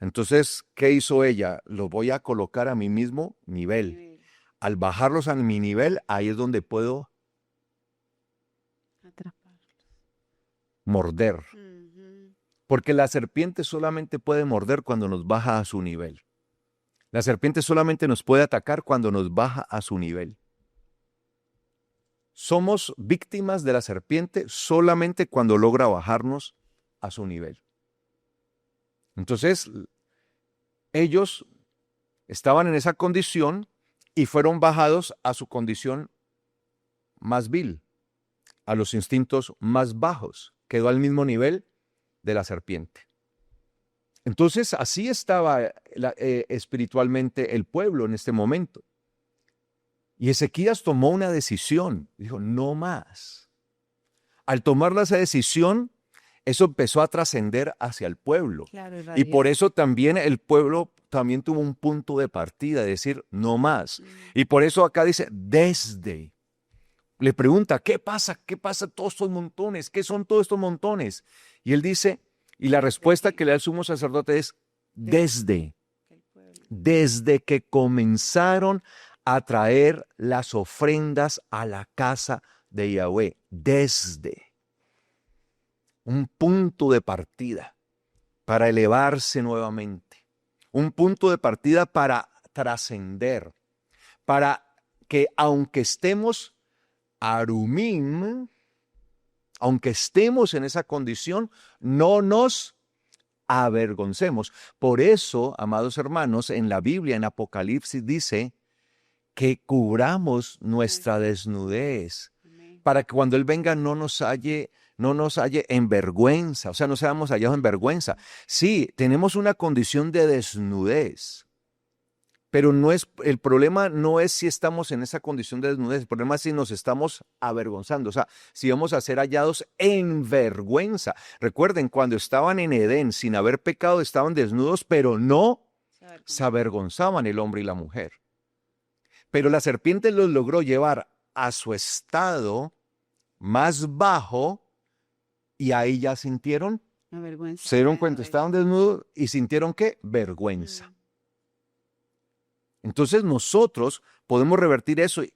Entonces, ¿qué hizo ella? Los voy a colocar a mi mismo nivel. Al bajarlos a mi nivel, ahí es donde puedo Atraparlos. morder. Ujú. Porque la serpiente solamente puede morder cuando nos baja a su nivel. La serpiente solamente nos puede atacar cuando nos baja a su nivel. Somos víctimas de la serpiente solamente cuando logra bajarnos a su nivel. Entonces, ellos estaban en esa condición y fueron bajados a su condición más vil, a los instintos más bajos. Quedó al mismo nivel de la serpiente. Entonces, así estaba espiritualmente el pueblo en este momento. Y Ezequías tomó una decisión. Dijo, no más. Al tomar esa decisión, eso empezó a trascender hacia el pueblo. Claro, Y irradió. por eso también el pueblo también tuvo un punto de partida, de decir, no más. Y por eso acá dice, desde. Le pregunta, ¿qué pasa? ¿Qué pasa todos estos montones? ¿Qué son todos estos montones? Y él dice, y la respuesta que le da el sumo sacerdote es, desde que comenzaron a traer las ofrendas a la casa de Yahweh, desde un punto de partida para elevarse nuevamente, un punto de partida para trascender, para que aunque estemos arumim, aunque estemos en esa condición, no nos avergoncemos. Por eso, amados hermanos, en la Biblia, en Apocalipsis dice que cubramos nuestra desnudez, para que cuando Él venga no nos halle en vergüenza, o sea, no seamos hallados en vergüenza. Sí, tenemos una condición de desnudez, pero el problema no es si estamos en esa condición de desnudez, el problema es si nos estamos avergonzando, o sea, si vamos a ser hallados en vergüenza. Recuerden, cuando estaban en Edén sin haber pecado, estaban desnudos, pero no se avergonzaban el hombre y la mujer. Pero la serpiente los logró llevar a su estado más bajo y ahí ya sintieron, Vergüenza. se dieron cuenta, estaban desnudos y sintieron ¿qué? Vergüenza. Entonces nosotros podemos revertir eso e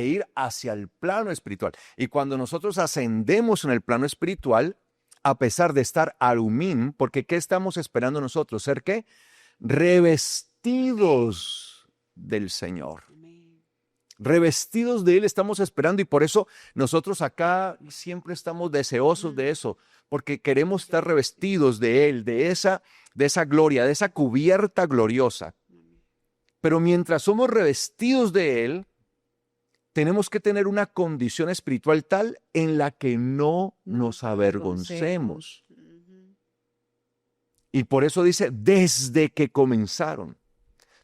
ir hacia el plano espiritual. Y cuando nosotros ascendemos en el plano espiritual, a pesar de estar arumim, porque ¿qué estamos esperando nosotros? ¿Ser qué? Revestidos del Señor. Revestidos de Él estamos esperando y por eso nosotros acá siempre estamos deseosos de eso, porque queremos estar revestidos de Él, de esa gloria, de esa cubierta gloriosa. Pero mientras somos revestidos de Él, tenemos que tener una condición espiritual tal en la que no nos avergoncemos. Y por eso dice, desde que comenzaron.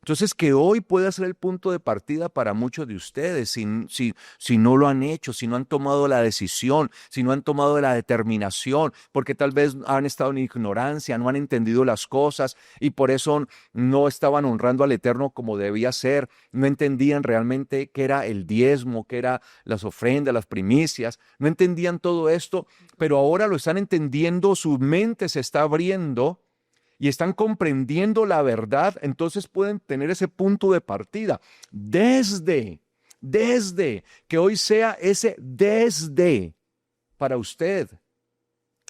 Entonces, que hoy pueda ser el punto de partida para muchos de ustedes, si no lo han hecho, si no han tomado la decisión, si no han tomado la determinación, porque tal vez han estado en ignorancia, no han entendido las cosas y por eso no estaban honrando al Eterno como debía ser, no entendían realmente qué era el diezmo, qué era las ofrendas, las primicias, no entendían todo esto, pero ahora lo están entendiendo, su mente se está abriendo y están comprendiendo la verdad, entonces pueden tener ese punto de partida. Desde que hoy sea ese desde para usted.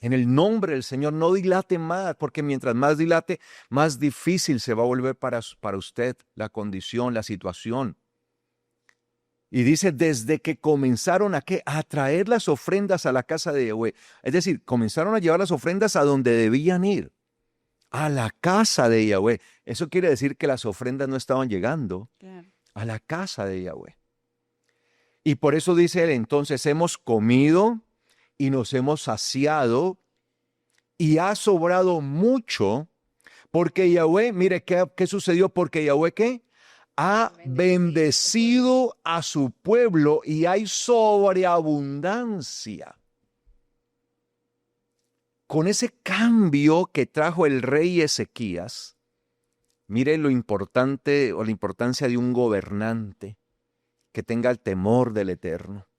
En el nombre del Señor, no dilate más, porque mientras más dilate, más difícil se va a volver para usted la condición, la situación. Y dice, desde que comenzaron a traer las ofrendas a la casa de Yahweh. Es decir, comenzaron a llevar las ofrendas a donde debían ir. A la casa de Yahweh. Eso quiere decir que las ofrendas no estaban llegando a la casa de Yahweh. Y por eso dice él, entonces hemos comido y nos hemos saciado y ha sobrado mucho porque Yahweh, mire qué sucedió, porque Yahweh ¿qué? Ha bendecido a su pueblo y hay sobreabundancia. Con ese cambio que trajo el rey Ezequías, mire lo importante o la importancia de un gobernante que tenga el temor del Eterno.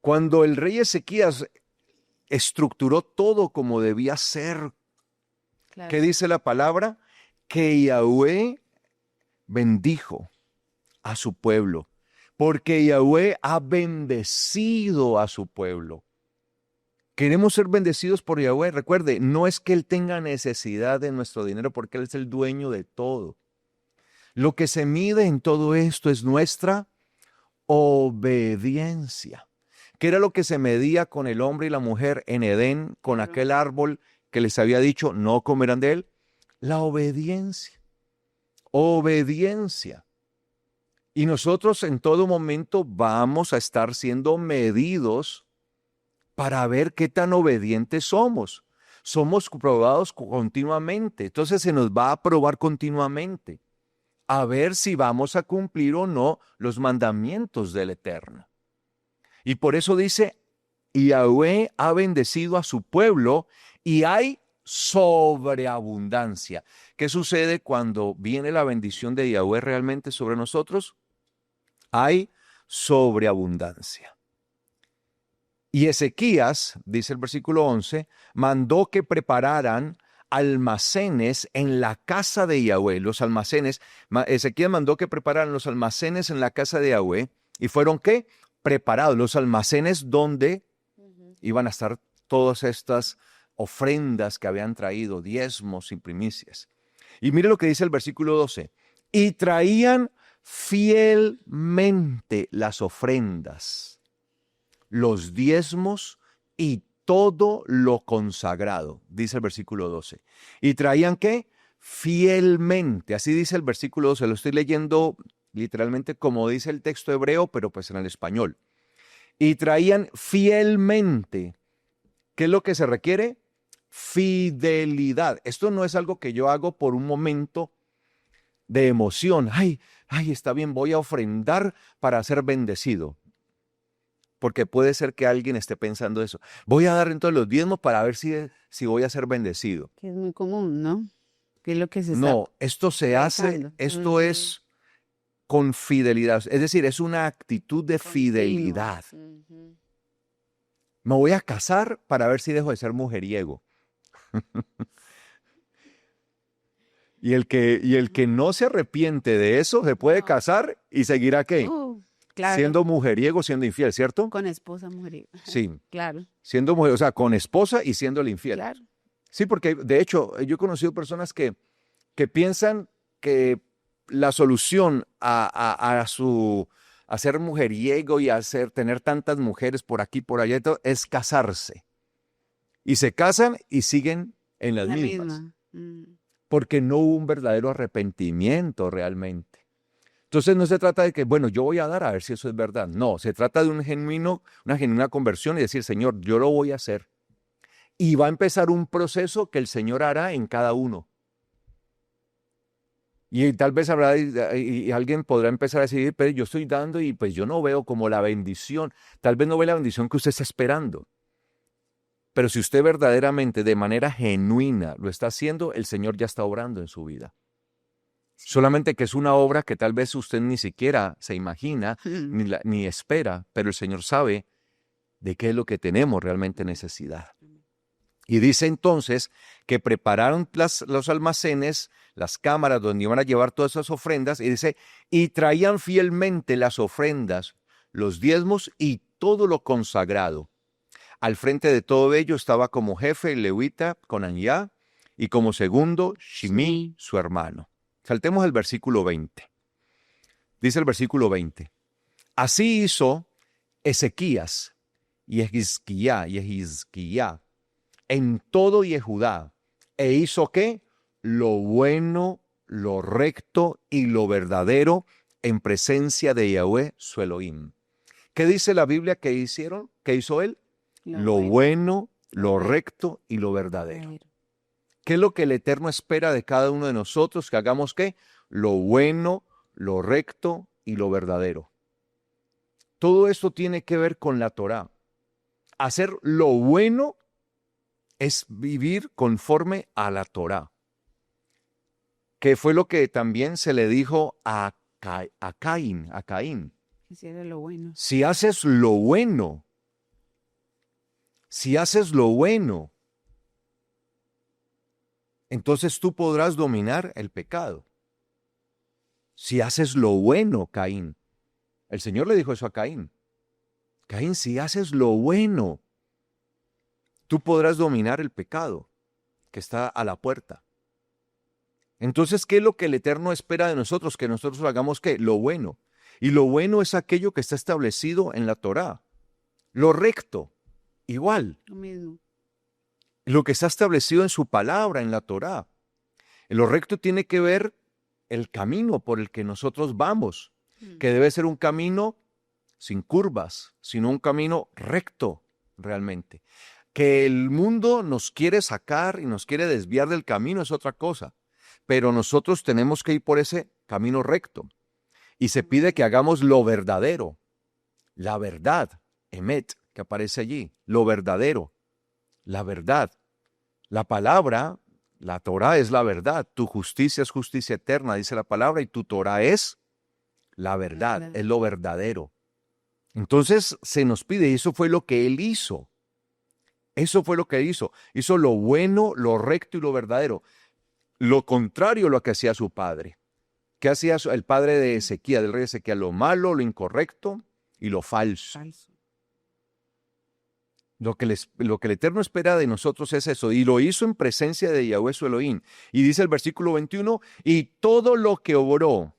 Cuando el rey Ezequías estructuró todo como debía ser, claro. ¿Qué dice la palabra? Que Yahweh bendijo a su pueblo, porque Yahweh ha bendecido a su pueblo. Queremos ser bendecidos por Yahweh. Recuerde, no es que Él tenga necesidad de nuestro dinero porque Él es el dueño de todo. Lo que se mide en todo esto es nuestra obediencia. ¿Qué era lo que se medía con el hombre y la mujer en Edén, con aquel árbol que les había dicho, no comerán de él? La obediencia. Obediencia. Y nosotros en todo momento vamos a estar siendo medidos para ver qué tan obedientes somos. Somos probados continuamente, entonces se nos va a probar continuamente, a ver si vamos a cumplir o no los mandamientos del Eterno. Y por eso dice, Yahweh ha bendecido a su pueblo y hay sobreabundancia. ¿Qué sucede cuando viene la bendición de Yahweh realmente sobre nosotros? Hay sobreabundancia. Y Ezequías, dice el versículo 11, mandó que prepararan almacenes en la casa de Yahweh. Los almacenes, Ezequías mandó que prepararan los almacenes en la casa de Yahweh. ¿Y fueron qué? Preparados, los almacenes donde iban a estar todas estas ofrendas que habían traído, diezmos y primicias. Y mire lo que dice el versículo 12. Y traían fielmente las ofrendas, los diezmos y todo lo consagrado, dice el versículo 12. ¿Y traían qué? Fielmente, así dice el versículo 12, lo estoy leyendo literalmente como dice el texto hebreo, pero pues en el español. Y traían fielmente. ¿Qué es lo que se requiere? Fidelidad. Esto no es algo que yo hago por un momento de emoción. Ay, está bien, voy a ofrendar para ser bendecido. Porque puede ser que alguien esté pensando eso. Voy a dar entonces los diezmos para ver si voy a ser bendecido. Que es muy común, ¿no? ¿Qué es lo que se No, esto se hace, esto es con fidelidad. Es decir, es una actitud de fidelidad. Me voy a casar para ver si dejo de ser mujeriego. Y el que no se arrepiente de eso, se puede casar y seguirá ¿qué? Claro. Siendo mujeriego, siendo infiel, ¿cierto? Con esposa, mujeriego. Sí. Claro. Siendo mujer, o sea, con esposa y siendo el infiel. Claro. Sí, porque de hecho yo he conocido personas que piensan que la solución a ser mujeriego y tener tantas mujeres por aquí, por allá, es casarse. Y se casan y siguen en las La mismas, misma. porque no hubo un verdadero arrepentimiento realmente. Entonces no se trata de que, bueno, yo voy a dar a ver si eso es verdad. No, se trata de una genuina conversión y decir, Señor, yo lo voy a hacer. Y va a empezar un proceso que el Señor hará en cada uno. Y tal vez y alguien podrá empezar a decir, pero yo estoy dando y pues yo no veo como la bendición. Tal vez no ve la bendición que usted está esperando. Pero si usted verdaderamente, de manera genuina, lo está haciendo, el Señor ya está obrando en su vida. Solamente que es una obra que tal vez usted ni siquiera se imagina, ni espera, pero el Señor sabe de qué es lo que tenemos realmente necesidad. Y dice entonces que prepararon los almacenes, las cámaras donde iban a llevar todas esas ofrendas, y dice, y traían fielmente las ofrendas, los diezmos y todo lo consagrado. Al frente de todo ello estaba como jefe el levita Conaniá y como segundo Shimí, su hermano. Saltemos al versículo 20. Dice el versículo 20. Así hizo Ezequías y Jehizquía en todo Yehudá, e hizo ¿qué? Lo bueno, lo recto y lo verdadero en presencia de Yahweh su Elohim. ¿Qué dice la Biblia que hicieron? ¿Qué hizo él? Lo bueno, lo recto y lo verdadero. ¿Qué es lo que el Eterno espera de cada uno de nosotros? Que hagamos ¿qué? Lo bueno, lo recto y lo verdadero. Todo esto tiene que ver con la Torá. Hacer lo bueno es vivir conforme a la Torá, que fue lo que también se le dijo a Caín. Hiciera lo bueno. Si haces lo bueno, entonces tú podrás dominar el pecado. Si haces lo bueno, Caín. El Señor le dijo eso a Caín. Caín, si haces lo bueno, tú podrás dominar el pecado que está a la puerta. Entonces, ¿qué es lo que el Eterno espera de nosotros? Que nosotros hagamos ¿qué? Lo bueno. Y lo bueno es aquello que está establecido en la Torá. Lo recto, igual. Lo mismo. Lo que está establecido en su palabra, en la Torá. Lo recto tiene que ver el camino por el que nosotros vamos, que debe ser un camino sin curvas, sino un camino recto realmente. Que el mundo nos quiere sacar y nos quiere desviar del camino es otra cosa, pero nosotros tenemos que ir por ese camino recto. Y se pide que hagamos lo verdadero, la verdad, emet, que aparece allí, lo verdadero, la verdad. La palabra, la Torah es la verdad, tu justicia es justicia eterna, dice la palabra, y tu Torah es la verdad, es lo verdadero. Entonces se nos pide, y eso fue lo que él hizo. Eso fue lo que hizo. Hizo lo bueno, lo recto y lo verdadero. Lo contrario a lo que hacía su padre. ¿Qué hacía el padre de Ezequiel, del rey Ezequiel? Lo malo, lo incorrecto y lo falso. Lo que el Eterno espera de nosotros es eso. Y lo hizo en presencia de Yahweh su Elohim. Y dice el versículo 21, y todo lo que obró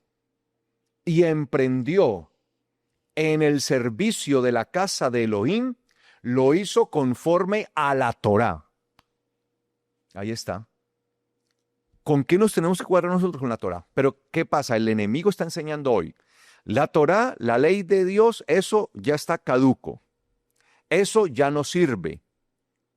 y emprendió en el servicio de la casa de Elohim, lo hizo conforme a la Torá. Ahí está. ¿Con qué nos tenemos que cuadrar nosotros con la Torá? Pero ¿qué pasa? El enemigo está enseñando hoy. La Torá, la ley de Dios, eso ya está caduco. Eso ya no sirve.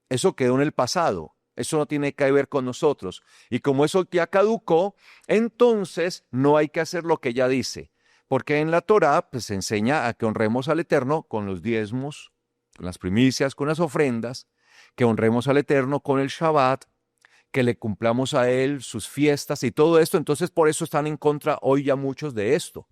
Eso quedó en el pasado. Eso no tiene que ver con nosotros. Y como eso ya caducó, entonces no hay que hacer lo que ella dice. Porque en la Torá pues, se enseña a que honremos al Eterno con los diezmos, con las primicias, con las ofrendas, que honremos al Eterno con el Shabbat, que le cumplamos a Él sus fiestas y todo esto. Entonces por eso están en contra hoy ya muchos de esto.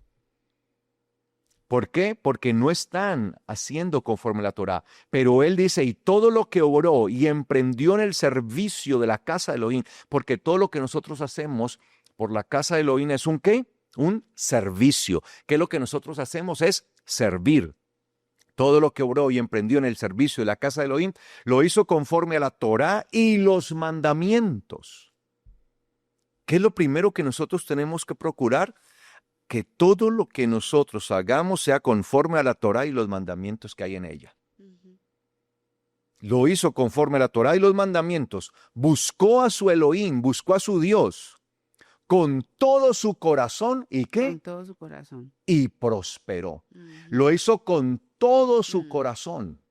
¿Por qué? Porque no están haciendo conforme a la Torá. Pero él dice, y todo lo que obró y emprendió en el servicio de la casa de Elohim, porque todo lo que nosotros hacemos por la casa de Elohim es un ¿qué? Un servicio. Que lo que nosotros hacemos es servir. Todo lo que obró y emprendió en el servicio de la casa de Elohim, lo hizo conforme a la Torá y los mandamientos. ¿Qué es lo primero que nosotros tenemos que procurar? que todo lo que nosotros hagamos sea conforme a la Torá y los mandamientos que hay en ella. Lo hizo conforme a la Torá y los mandamientos. Buscó a su Elohim, buscó a su Dios con todo su corazón. ¿Y qué? Con todo su corazón. Y prosperó. Lo hizo con todo su Mm. corazón.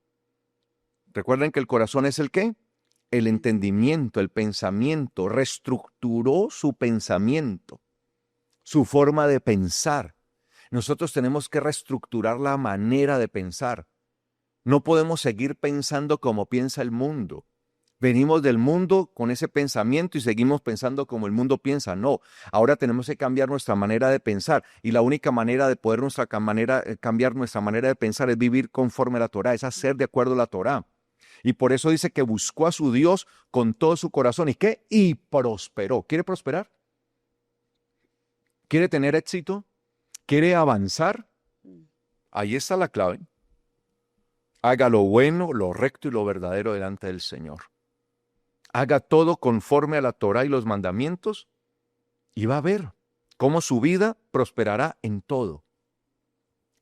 Recuerden que el corazón es el ¿qué? El entendimiento, el pensamiento. Reestructuró su pensamiento, su forma de pensar. Nosotros tenemos que reestructurar la manera de pensar. No podemos seguir pensando como piensa el mundo. Venimos del mundo con ese pensamiento y seguimos pensando como el mundo piensa. No, ahora tenemos que cambiar nuestra manera de pensar y la única manera de poder cambiar nuestra manera de pensar es vivir conforme a la Torá, es hacer de acuerdo a la Torá. Y por eso dice que buscó a su Dios con todo su corazón. ¿Y qué? Y prosperó. ¿Quiere prosperar? ¿Quiere tener éxito? ¿Quiere avanzar? Ahí está la clave. Haga lo bueno, lo recto y lo verdadero delante del Señor. Haga todo conforme a la Torá y los mandamientos y va a ver cómo su vida prosperará en todo.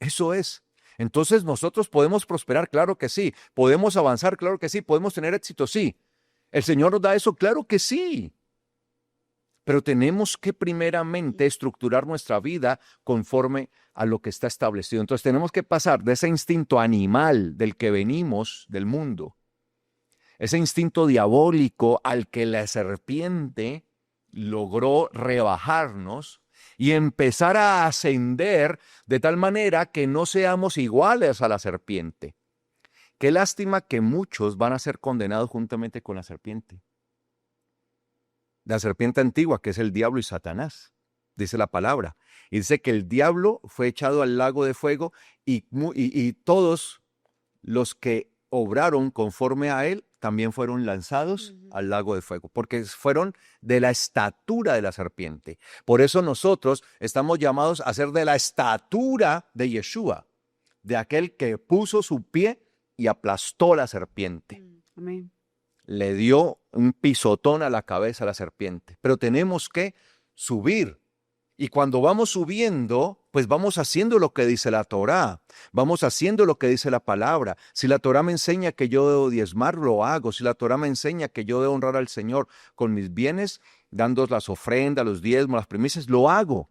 Eso es. Entonces nosotros podemos prosperar, claro que sí. Podemos avanzar, claro que sí. Podemos tener éxito, sí. ¿El Señor nos da eso? Claro que sí. Pero tenemos que primeramente estructurar nuestra vida conforme a lo que está establecido. Entonces tenemos que pasar de ese instinto animal del que venimos del mundo, ese instinto diabólico al que la serpiente logró rebajarnos y empezar a ascender de tal manera que no seamos iguales a la serpiente. Qué lástima que muchos van a ser condenados juntamente con la serpiente. La serpiente antigua, que es el diablo y Satanás, dice la palabra. Y dice que el diablo fue echado al lago de fuego y todos los que obraron conforme a él también fueron lanzados al lago de fuego, porque fueron de la estatura de la serpiente. Por eso nosotros estamos llamados a ser de la estatura de Yeshua, de aquel que puso su pie y aplastó la serpiente. Amén. Le dio un pisotón a la cabeza a la serpiente. Pero tenemos que subir. Y cuando vamos subiendo, pues vamos haciendo lo que dice la Torá. Vamos haciendo lo que dice la palabra. Si la Torá me enseña que yo debo diezmar, lo hago. Si la Torá me enseña que yo debo honrar al Señor con mis bienes, dando las ofrendas, los diezmos, las primicias, lo hago.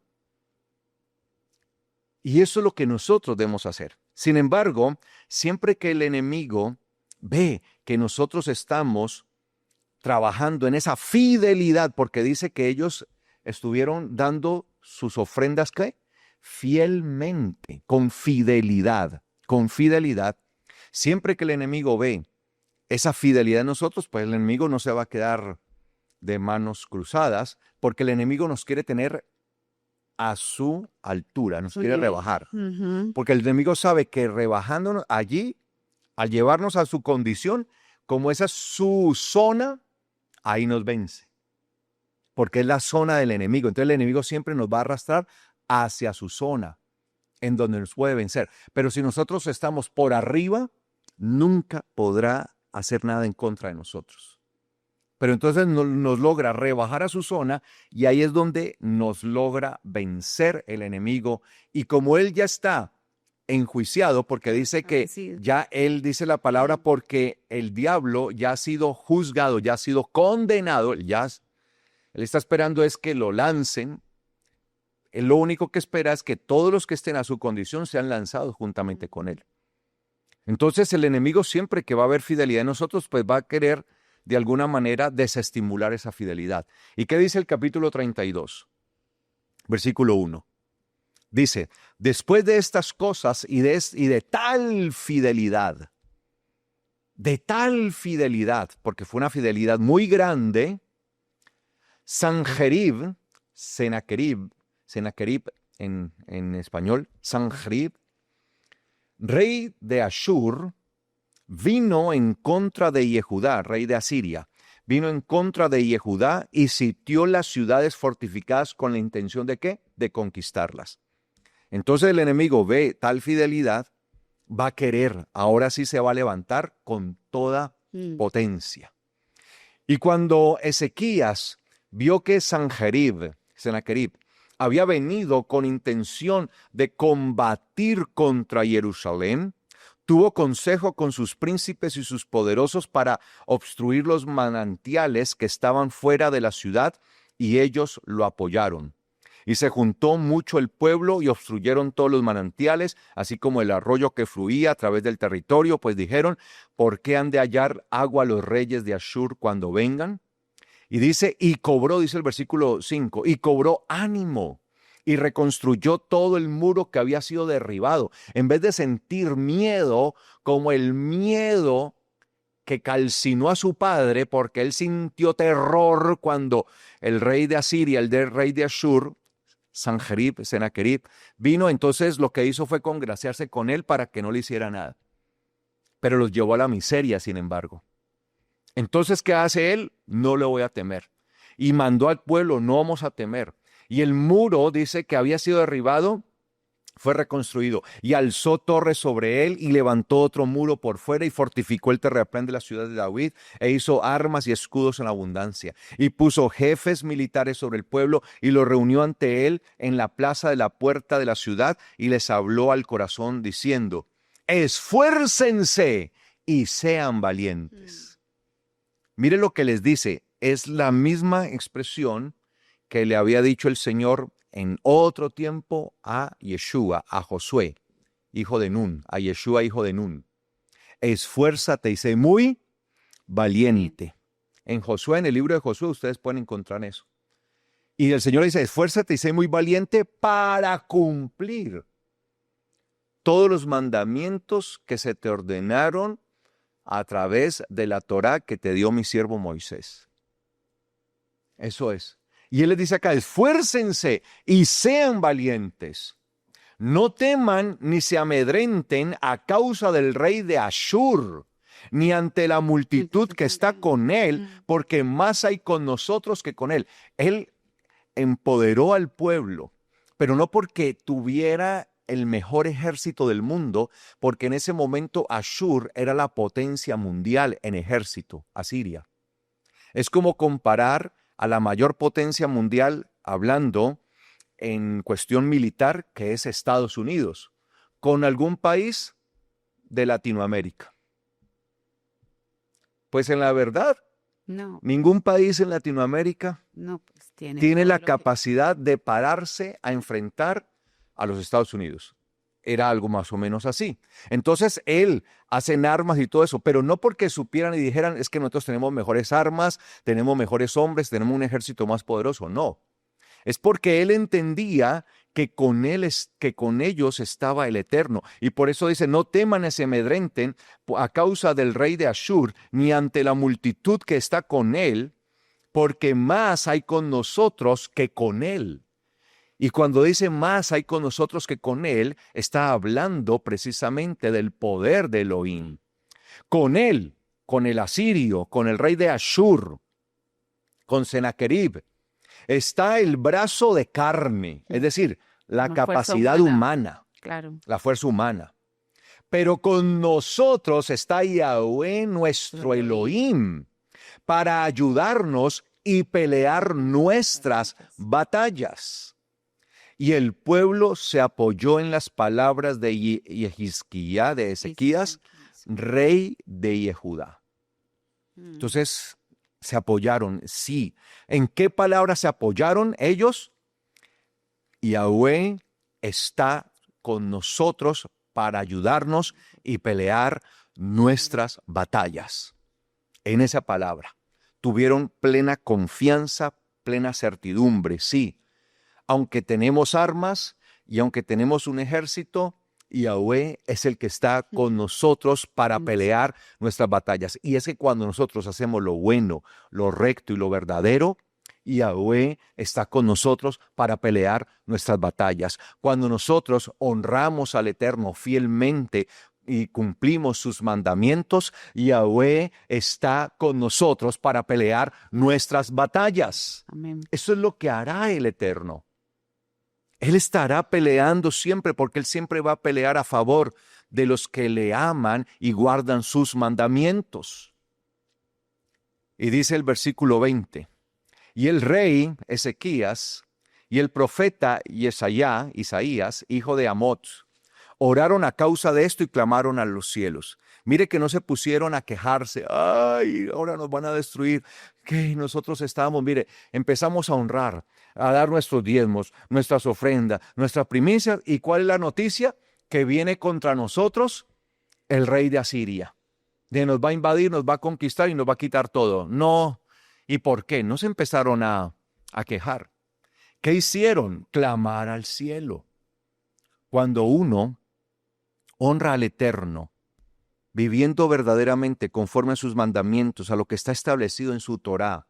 Y eso es lo que nosotros debemos hacer. Sin embargo, siempre que el enemigo ve que nosotros estamos trabajando en esa fidelidad, porque dice que ellos estuvieron dando sus ofrendas, ¿qué? Fielmente, con fidelidad, con fidelidad. Siempre que el enemigo ve esa fidelidad en nosotros, pues el enemigo no se va a quedar de manos cruzadas, porque el enemigo nos quiere tener a su altura, nos quiere rebajar. Porque el enemigo sabe que rebajándonos allí, al llevarnos a su condición, como esa es su zona, ahí nos vence. Porque es la zona del enemigo. Entonces el enemigo siempre nos va a arrastrar hacia su zona, en donde nos puede vencer. Pero si nosotros estamos por arriba, nunca podrá hacer nada en contra de nosotros. Pero entonces nos logra rebajar a su zona y ahí es donde nos logra vencer el enemigo. Y como él ya está enjuiciado, porque dice que ya él dice la palabra, porque el diablo ya ha sido juzgado, ya ha sido condenado, él está esperando es que lo lancen. Él lo único que espera es que todos los que estén a su condición sean lanzados juntamente con él. Entonces el enemigo, siempre que va a haber fidelidad en nosotros, pues va a querer de alguna manera desestimular esa fidelidad. ¿Y qué dice el capítulo 32? Versículo 1. Dice, después de estas cosas y de tal fidelidad, porque fue una fidelidad muy grande, Sennacherib en español, Sennacherib, rey de Ashur, vino en contra de Yehudá, rey de Asiria. Vino en contra de Yehudá y sitió las ciudades fortificadas con la intención ¿de qué? De conquistarlas. Entonces el enemigo ve tal fidelidad, va a querer, ahora sí se va a levantar con toda potencia. Y cuando Ezequías vio que Sennacherib había venido con intención de combatir contra Jerusalén, tuvo consejo con sus príncipes y sus poderosos para obstruir los manantiales que estaban fuera de la ciudad, y ellos lo apoyaron. Y se juntó mucho el pueblo y obstruyeron todos los manantiales, así como el arroyo que fluía a través del territorio, pues dijeron: ¿por qué han de hallar agua los reyes de Ashur cuando vengan? Y dice el versículo 5, y cobró ánimo y reconstruyó todo el muro que había sido derribado. En vez de sentir miedo, como el miedo que calcinó a su padre, porque él sintió terror cuando el rey de Asiria, rey de Ashur, Sennacherib, vino. Entonces lo que hizo fue congraciarse con él para que no le hiciera nada. Pero los llevó a la miseria, sin embargo. Entonces, ¿qué hace él? No le voy a temer. Y mandó al pueblo: no vamos a temer. Y el muro, dice, que había sido derribado, fue reconstruido, y alzó torres sobre él, y levantó otro muro por fuera, y fortificó el terraplén de la ciudad de David, e hizo armas y escudos en abundancia, y puso jefes militares sobre el pueblo, y los reunió ante él en la plaza de la puerta de la ciudad, y les habló al corazón diciendo: esfuércense y sean valientes. Mire lo que les dice, es la misma expresión que le había dicho el Señor en otro tiempo a Yeshua, a Josué, hijo de Nun, a Yeshua, hijo de Nun. Esfuérzate y sé muy valiente. En Josué, en el libro de Josué, ustedes pueden encontrar eso. Y el Señor dice: esfuérzate y sé muy valiente para cumplir todos los mandamientos que se te ordenaron a través de la Torá que te dio mi siervo Moisés. Eso es. Y él les dice acá: esfuércense y sean valientes. No teman ni se amedrenten a causa del rey de Ashur, ni ante la multitud que está con él, porque más hay con nosotros que con él. Él empoderó al pueblo, pero no porque tuviera el mejor ejército del mundo, porque en ese momento Ashur era la potencia mundial en ejército, Asiria. Es como comparar a la mayor potencia mundial, hablando en cuestión militar, que es Estados Unidos, con algún país de Latinoamérica. Pues en la verdad, No, ningún país en Latinoamérica no, pues tiene tiene todo la lo que... capacidad de pararse a enfrentar a los Estados Unidos. Era algo más o menos así. Entonces él hacen armas y todo eso, pero no porque supieran y dijeran: es que nosotros tenemos mejores armas, tenemos mejores hombres, tenemos un ejército más poderoso. No, es porque él entendía que con ellos estaba el Eterno. Y por eso dice: no teman ni se amedrenten a causa del rey de Ashur, ni ante la multitud que está con él, porque más hay con nosotros que con él. Y cuando dice más hay con nosotros que con él, está hablando precisamente del poder de Elohim. Con él, con el asirio, con el rey de Ashur, con Sennacherib, está el brazo de carne, es decir, la Una fuerza capacidad humana, Claro. la fuerza humana. Pero con nosotros está Yahweh, nuestro Elohim, para ayudarnos y pelear nuestras batallas. Y el pueblo se apoyó en las palabras de Yehizquía, de Ezequías, rey de Yehudá. Entonces se apoyaron, sí. ¿En qué palabras se apoyaron ellos? Yahweh está con nosotros para ayudarnos y pelear nuestras batallas. En esa palabra tuvieron plena confianza, plena certidumbre, sí. Aunque tenemos armas y aunque tenemos un ejército, Yahweh es el que está con nosotros para pelear nuestras batallas. Y es que cuando nosotros hacemos lo bueno, lo recto y lo verdadero, Yahweh está con nosotros para pelear nuestras batallas. Cuando nosotros honramos al Eterno fielmente y cumplimos sus mandamientos, Yahweh está con nosotros para pelear nuestras batallas. Amén. Eso es lo que hará el Eterno. Él estará peleando siempre, porque Él siempre va a pelear a favor de los que le aman y guardan sus mandamientos. Y dice el versículo 20, y el rey Ezequías y el profeta Isaías, hijo de Amoz, oraron a causa de esto y clamaron a los cielos. Mire que no se pusieron a quejarse. Ay, ahora nos van a destruir. Que nosotros estábamos, mire, empezamos a honrar, a dar nuestros diezmos, nuestras ofrendas, nuestras primicias. ¿Y cuál es la noticia? Que viene contra nosotros el rey de Asiria. De nos va a invadir, nos va a conquistar y nos va a quitar todo. No. ¿Y por qué? No se empezaron a quejar. ¿Qué hicieron? Clamar al cielo. Cuando uno honra al Eterno, viviendo verdaderamente conforme a sus mandamientos, a lo que está establecido en su Torá,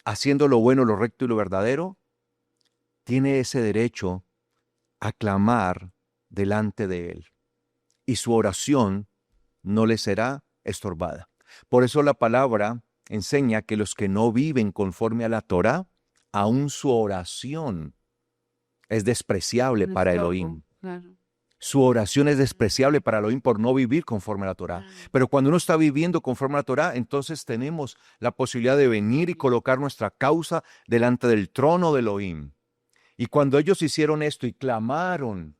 haciendo lo bueno, lo recto y lo verdadero, tiene ese derecho a clamar delante de Él. Y su oración no le será estorbada. Por eso la palabra enseña que los que no viven conforme a la Torá, aún su oración es despreciable Un para estorbo, Elohim. claro. Su oración es despreciable para Elohim por no vivir conforme a la Torá. Pero cuando uno está viviendo conforme a la Torá, entonces tenemos la posibilidad de venir y colocar nuestra causa delante del trono de Elohim. Y cuando ellos hicieron esto y clamaron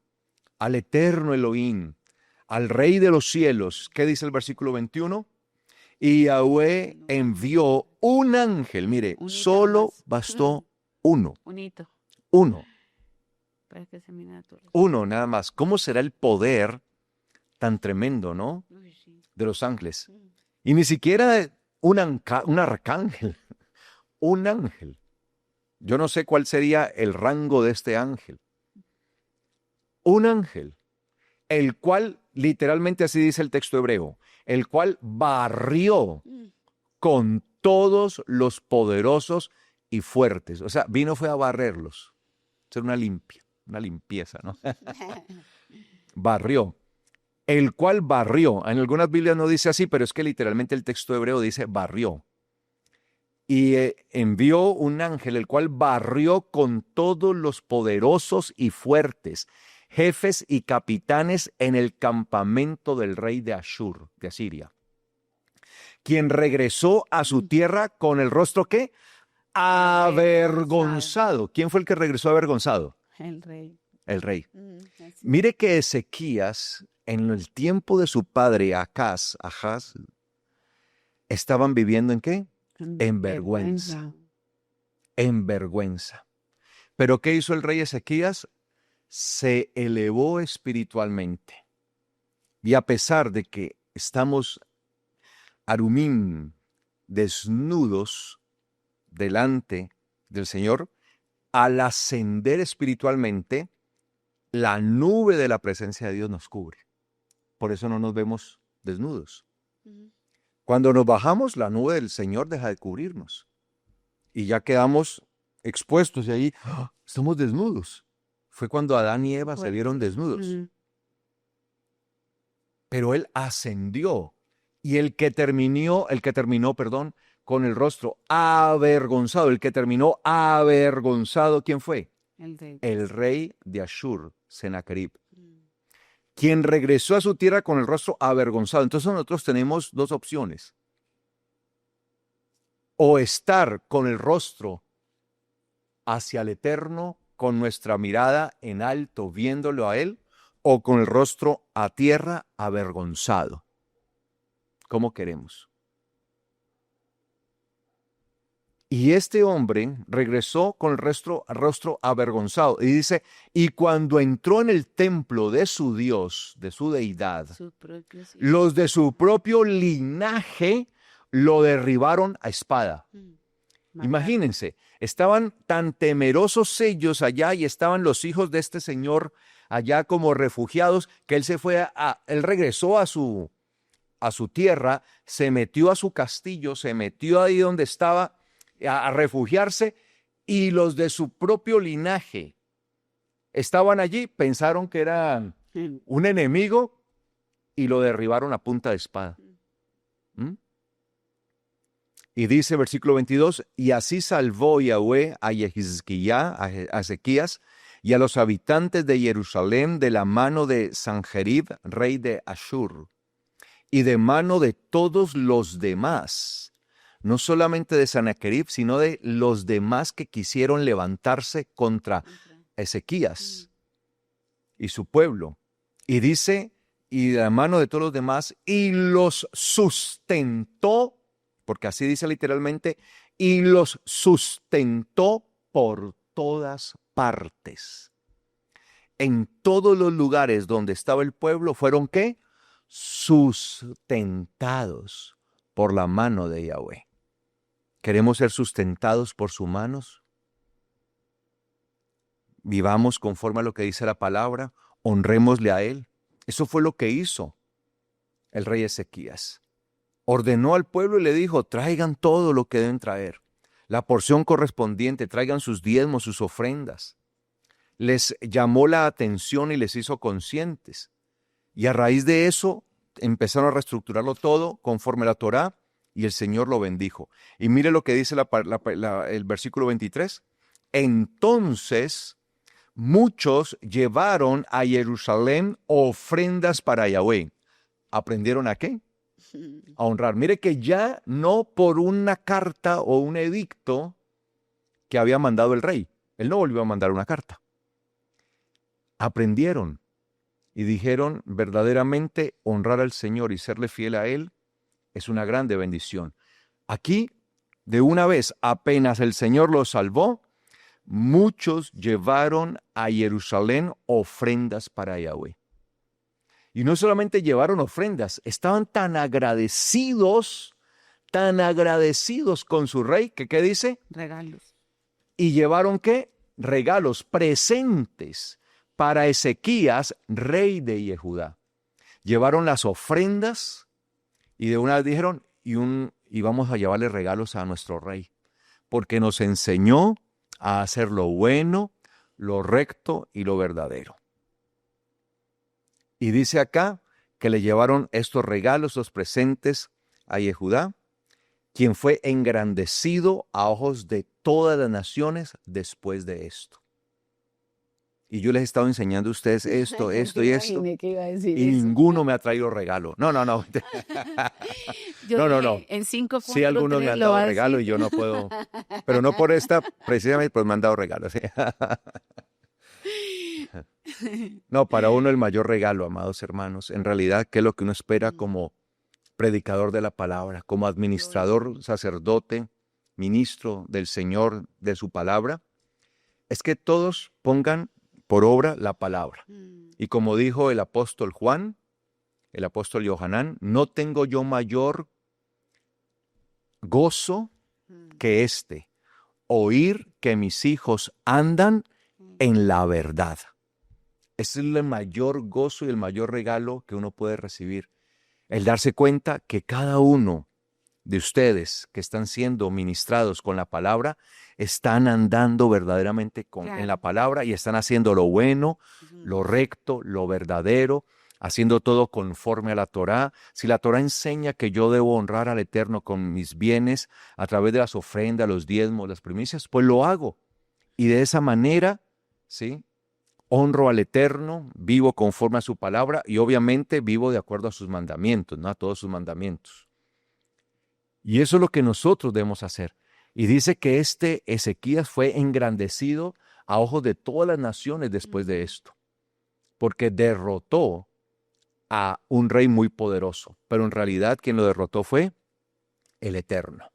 al eterno Elohim, al Rey de los cielos, ¿qué dice el versículo 21? Y Yahweh envió un ángel. Mire, Un hito solo más. bastó uno. Un hito Uno. para que se mire natural. Uno nada más. ¿Cómo será el poder tan tremendo, no? Uy, sí. De los ángeles. Y ni siquiera un arcángel. Un ángel. Yo no sé cuál sería el rango de este ángel. Un ángel. El cual, literalmente así dice el texto hebreo, el cual barrió con todos los poderosos y fuertes. O sea, fue a barrerlos. Hacer una limpieza, ¿no? Barrió. El cual barrió. En algunas Biblias no dice así, pero es que literalmente el texto hebreo dice barrió. Y envió un ángel, el cual barrió con todos los poderosos y fuertes, jefes y capitanes en el campamento del rey de Ashur, de Asiria, quien regresó a su tierra con el rostro, ¿qué? Avergonzado. ¿Quién fue el que regresó avergonzado? El rey. El rey. Así. Mire que Ezequías, en el tiempo de su padre Acaz, estaban viviendo ¿en qué? En vergüenza. En vergüenza. Pero ¿qué hizo el rey Ezequías? Se elevó espiritualmente. Y a pesar de que estamos, arumín, desnudos delante del Señor, al ascender espiritualmente, la nube de la presencia de Dios nos cubre. Por eso no nos vemos desnudos. Cuando nos bajamos, la nube del Señor deja de cubrirnos. Y ya quedamos expuestos y ahí estamos desnudos. Fue cuando Adán y Eva se vieron desnudos. Pero Él ascendió. Y el que terminó, con el rostro avergonzado, el que terminó avergonzado, ¿quién fue? El rey de Ashur, Sennacherib, quien regresó a su tierra con el rostro avergonzado. Entonces nosotros tenemos dos opciones. O estar con el rostro hacia el Eterno, con nuestra mirada en alto, viéndolo a Él, o con el rostro a tierra, avergonzado. ¿Cómo queremos? Y este hombre regresó con el rostro avergonzado. Y dice, y cuando entró en el templo de su Dios, de su deidad, los de su propio linaje lo derribaron a espada. Imagínense, estaban tan temerosos ellos allá y estaban los hijos de este señor allá como refugiados que él él regresó a su tierra, se metió a su castillo, se metió ahí donde estaba a refugiarse, y los de su propio linaje estaban allí, pensaron que eran un enemigo y lo derribaron a punta de espada. Y dice versículo 22, y así salvó Yahweh a Ezequías y a los habitantes de Jerusalén de la mano de Sanjerib, rey de Ashur, y de mano de todos los demás, no solamente de Sennacherib, sino de los demás que quisieron levantarse contra Ezequías y su pueblo. Y dice, y de la mano de todos los demás, y los sustentó, porque así dice literalmente, y los sustentó por todas partes. En todos los lugares donde estaba el pueblo fueron, ¿qué? Sustentados por la mano de Yahweh. ¿Queremos ser sustentados por sus manos? Vivamos conforme a lo que dice la palabra, honrémosle a Él. Eso fue lo que hizo el rey Ezequías. Ordenó al pueblo y le dijo, traigan todo lo que deben traer. La porción correspondiente, traigan sus diezmos, sus ofrendas. Les llamó la atención y les hizo conscientes. Y a raíz de eso empezaron a reestructurarlo todo conforme a la Torá y el Señor lo bendijo. Y mire lo que dice el versículo 23. Entonces muchos llevaron a Jerusalén ofrendas para Yahweh. ¿Aprendieron a qué? A honrar. Mire que ya no por una carta o un edicto que había mandado el rey. Él no volvió a mandar una carta. Aprendieron y dijeron verdaderamente honrar al Señor y serle fiel a Él es una grande bendición. Aquí, de una vez, apenas el Señor los salvó, muchos llevaron a Jerusalén ofrendas para Yahweh. Y no solamente llevaron ofrendas, estaban tan agradecidos con su rey, que ¿qué dice? Regalos. ¿Y llevaron qué? Regalos, presentes para Ezequías, rey de Yehudá. Llevaron las ofrendas y de una vez dijeron, y vamos a llevarle regalos a nuestro rey, porque nos enseñó a hacer lo bueno, lo recto y lo verdadero. Y dice acá que le llevaron estos regalos, los presentes a Yehudá, quien fue engrandecido a ojos de todas las naciones después de esto. Y yo les he estado enseñando a ustedes esto y esto. Que iba a decir Y eso. ninguno me ha traído regalo. No. No. En 5 Sí, algunos me han dado regalo y yo no puedo. Pero no por esta, precisamente, pues me han dado regalos. No, para uno el mayor regalo, amados hermanos, en realidad, ¿qué es lo que uno espera como predicador de la palabra, como administrador, sacerdote, ministro del Señor, de su palabra? Es que todos pongan por obra la palabra. Y como dijo el apóstol Juan, el apóstol Yohanan, no tengo yo mayor gozo que oír que mis hijos andan en la verdad. Ese es el mayor gozo y el mayor regalo que uno puede recibir. El darse cuenta que cada uno de ustedes que están siendo ministrados con la palabra, están andando verdaderamente en la palabra y están haciendo lo bueno, lo recto, lo verdadero, haciendo todo conforme a la Torá. Si la Torá enseña que yo debo honrar al Eterno con mis bienes a través de las ofrendas, los diezmos, las primicias, pues lo hago. Y de esa manera, ¿sí?, honro al Eterno, vivo conforme a su palabra y obviamente vivo de acuerdo a sus mandamientos, ¿no?, a todos sus mandamientos. Y eso es lo que nosotros debemos hacer. Y dice que este Ezequías fue engrandecido a ojos de todas las naciones después de esto, porque derrotó a un rey muy poderoso, pero en realidad quien lo derrotó fue el Eterno,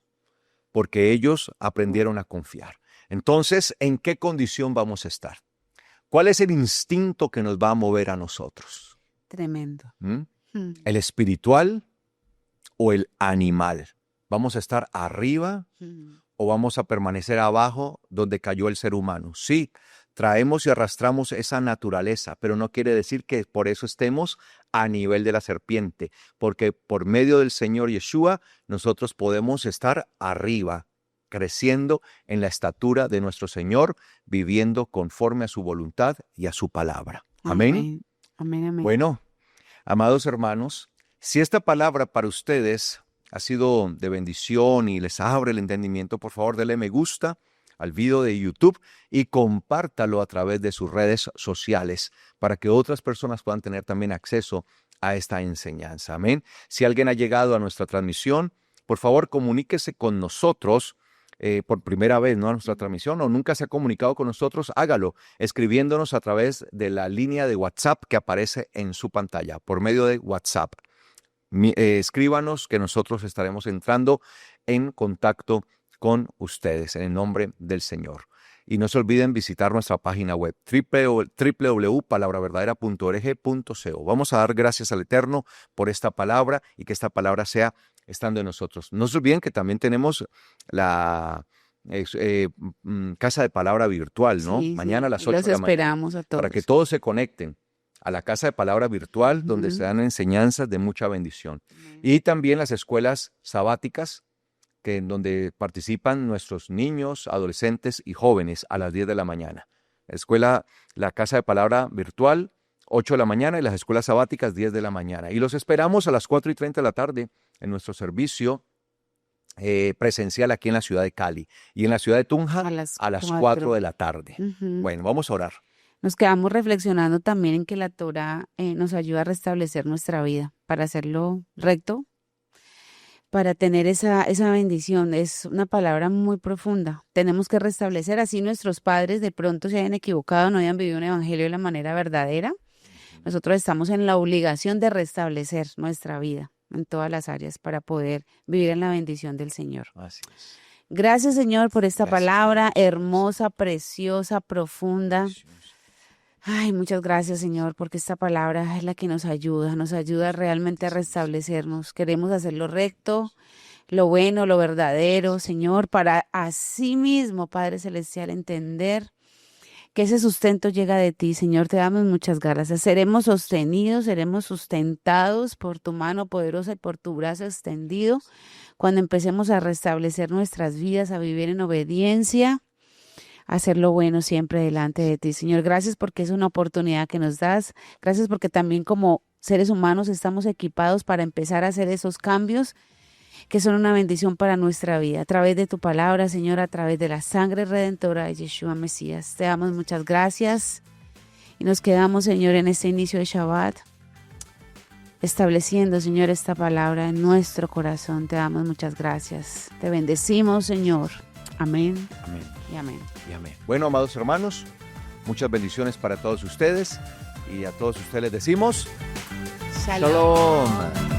porque ellos aprendieron a confiar. Entonces, ¿en qué condición vamos a estar? ¿Cuál es el instinto que nos va a mover a nosotros? Tremendo. ¿El espiritual o el animal? ¿Vamos a estar arriba o vamos a permanecer abajo donde cayó el ser humano? Sí, traemos y arrastramos esa naturaleza, pero no quiere decir que por eso estemos a nivel de la serpiente, porque por medio del Señor Yeshua nosotros podemos estar arriba, creciendo en la estatura de nuestro Señor, viviendo conforme a su voluntad y a su palabra. Amén. Amén. Bueno, amados hermanos, si esta palabra para ustedes ha sido de bendición y les abre el entendimiento, por favor, denle me gusta al video de YouTube y compártalo a través de sus redes sociales para que otras personas puedan tener también acceso a esta enseñanza. Amén. Si alguien ha llegado a nuestra transmisión por favor comuníquese con nosotros por primera vez, ¿no? A nuestra transmisión, o nunca se ha comunicado con nosotros, hágalo escribiéndonos a través de la línea de WhatsApp que aparece en su pantalla, por medio de WhatsApp. Escríbanos que nosotros estaremos entrando en contacto con ustedes en el nombre del Señor. Y no se olviden visitar nuestra página web www.palabraverdadera.org.co. Vamos a dar gracias al Eterno por esta palabra y que esta palabra sea estando en nosotros. No se olviden que también tenemos la casa de palabra virtual, ¿no? Sí, Mañana a las y 8 los de la mañana. esperamos a Para que todos. todos se conecten a la casa de palabra virtual, donde se dan enseñanzas de mucha bendición. Y también las escuelas sabáticas, en donde participan nuestros niños, adolescentes y jóvenes a las 10 de la mañana. La casa de palabra virtual, 8 de la mañana, y las escuelas sabáticas, 10 de la mañana. Y los esperamos a las 4:30 de la tarde en nuestro servicio presencial aquí en la ciudad de Cali. Y en la ciudad de Tunja A las a las 4 4. de la tarde. Bueno, vamos a orar. Nos quedamos reflexionando también en que la Torá nos ayuda a restablecer nuestra vida, para hacerlo recto, para tener esa bendición. Es una palabra muy profunda. Tenemos que restablecer, así nuestros padres de pronto se hayan equivocado, no hayan vivido un evangelio de la manera verdadera. Nosotros estamos en la obligación de restablecer nuestra vida en todas las áreas para poder vivir en la bendición del Señor. Así es. Gracias, Señor, por esta Gracias, palabra Dios. hermosa, preciosa, profunda. Ay, muchas gracias, Señor, porque esta palabra es la que nos ayuda realmente a restablecernos. Queremos hacerlo recto, lo bueno, lo verdadero, Señor, para así mismo, Padre Celestial, entender que ese sustento llega de ti. Señor, te damos muchas gracias. Seremos sostenidos, seremos sustentados por tu mano poderosa y por tu brazo extendido cuando empecemos a restablecer nuestras vidas, a vivir en obediencia, hacer lo bueno siempre delante de ti. Señor, gracias porque es una oportunidad que nos das. Gracias porque también como seres humanos estamos equipados para empezar a hacer esos cambios que son una bendición para nuestra vida. A través de tu palabra, Señor, a través de la sangre redentora de Yeshua Mesías. Te damos muchas gracias y nos quedamos, Señor, en este inicio de Shabbat, estableciendo, Señor, esta palabra en nuestro corazón. Te damos muchas gracias. Te bendecimos, Señor. Amén. Amén. Y amén. Y amén. Bueno, amados hermanos, muchas bendiciones para todos ustedes y a todos ustedes les decimos Shalom. Shalom.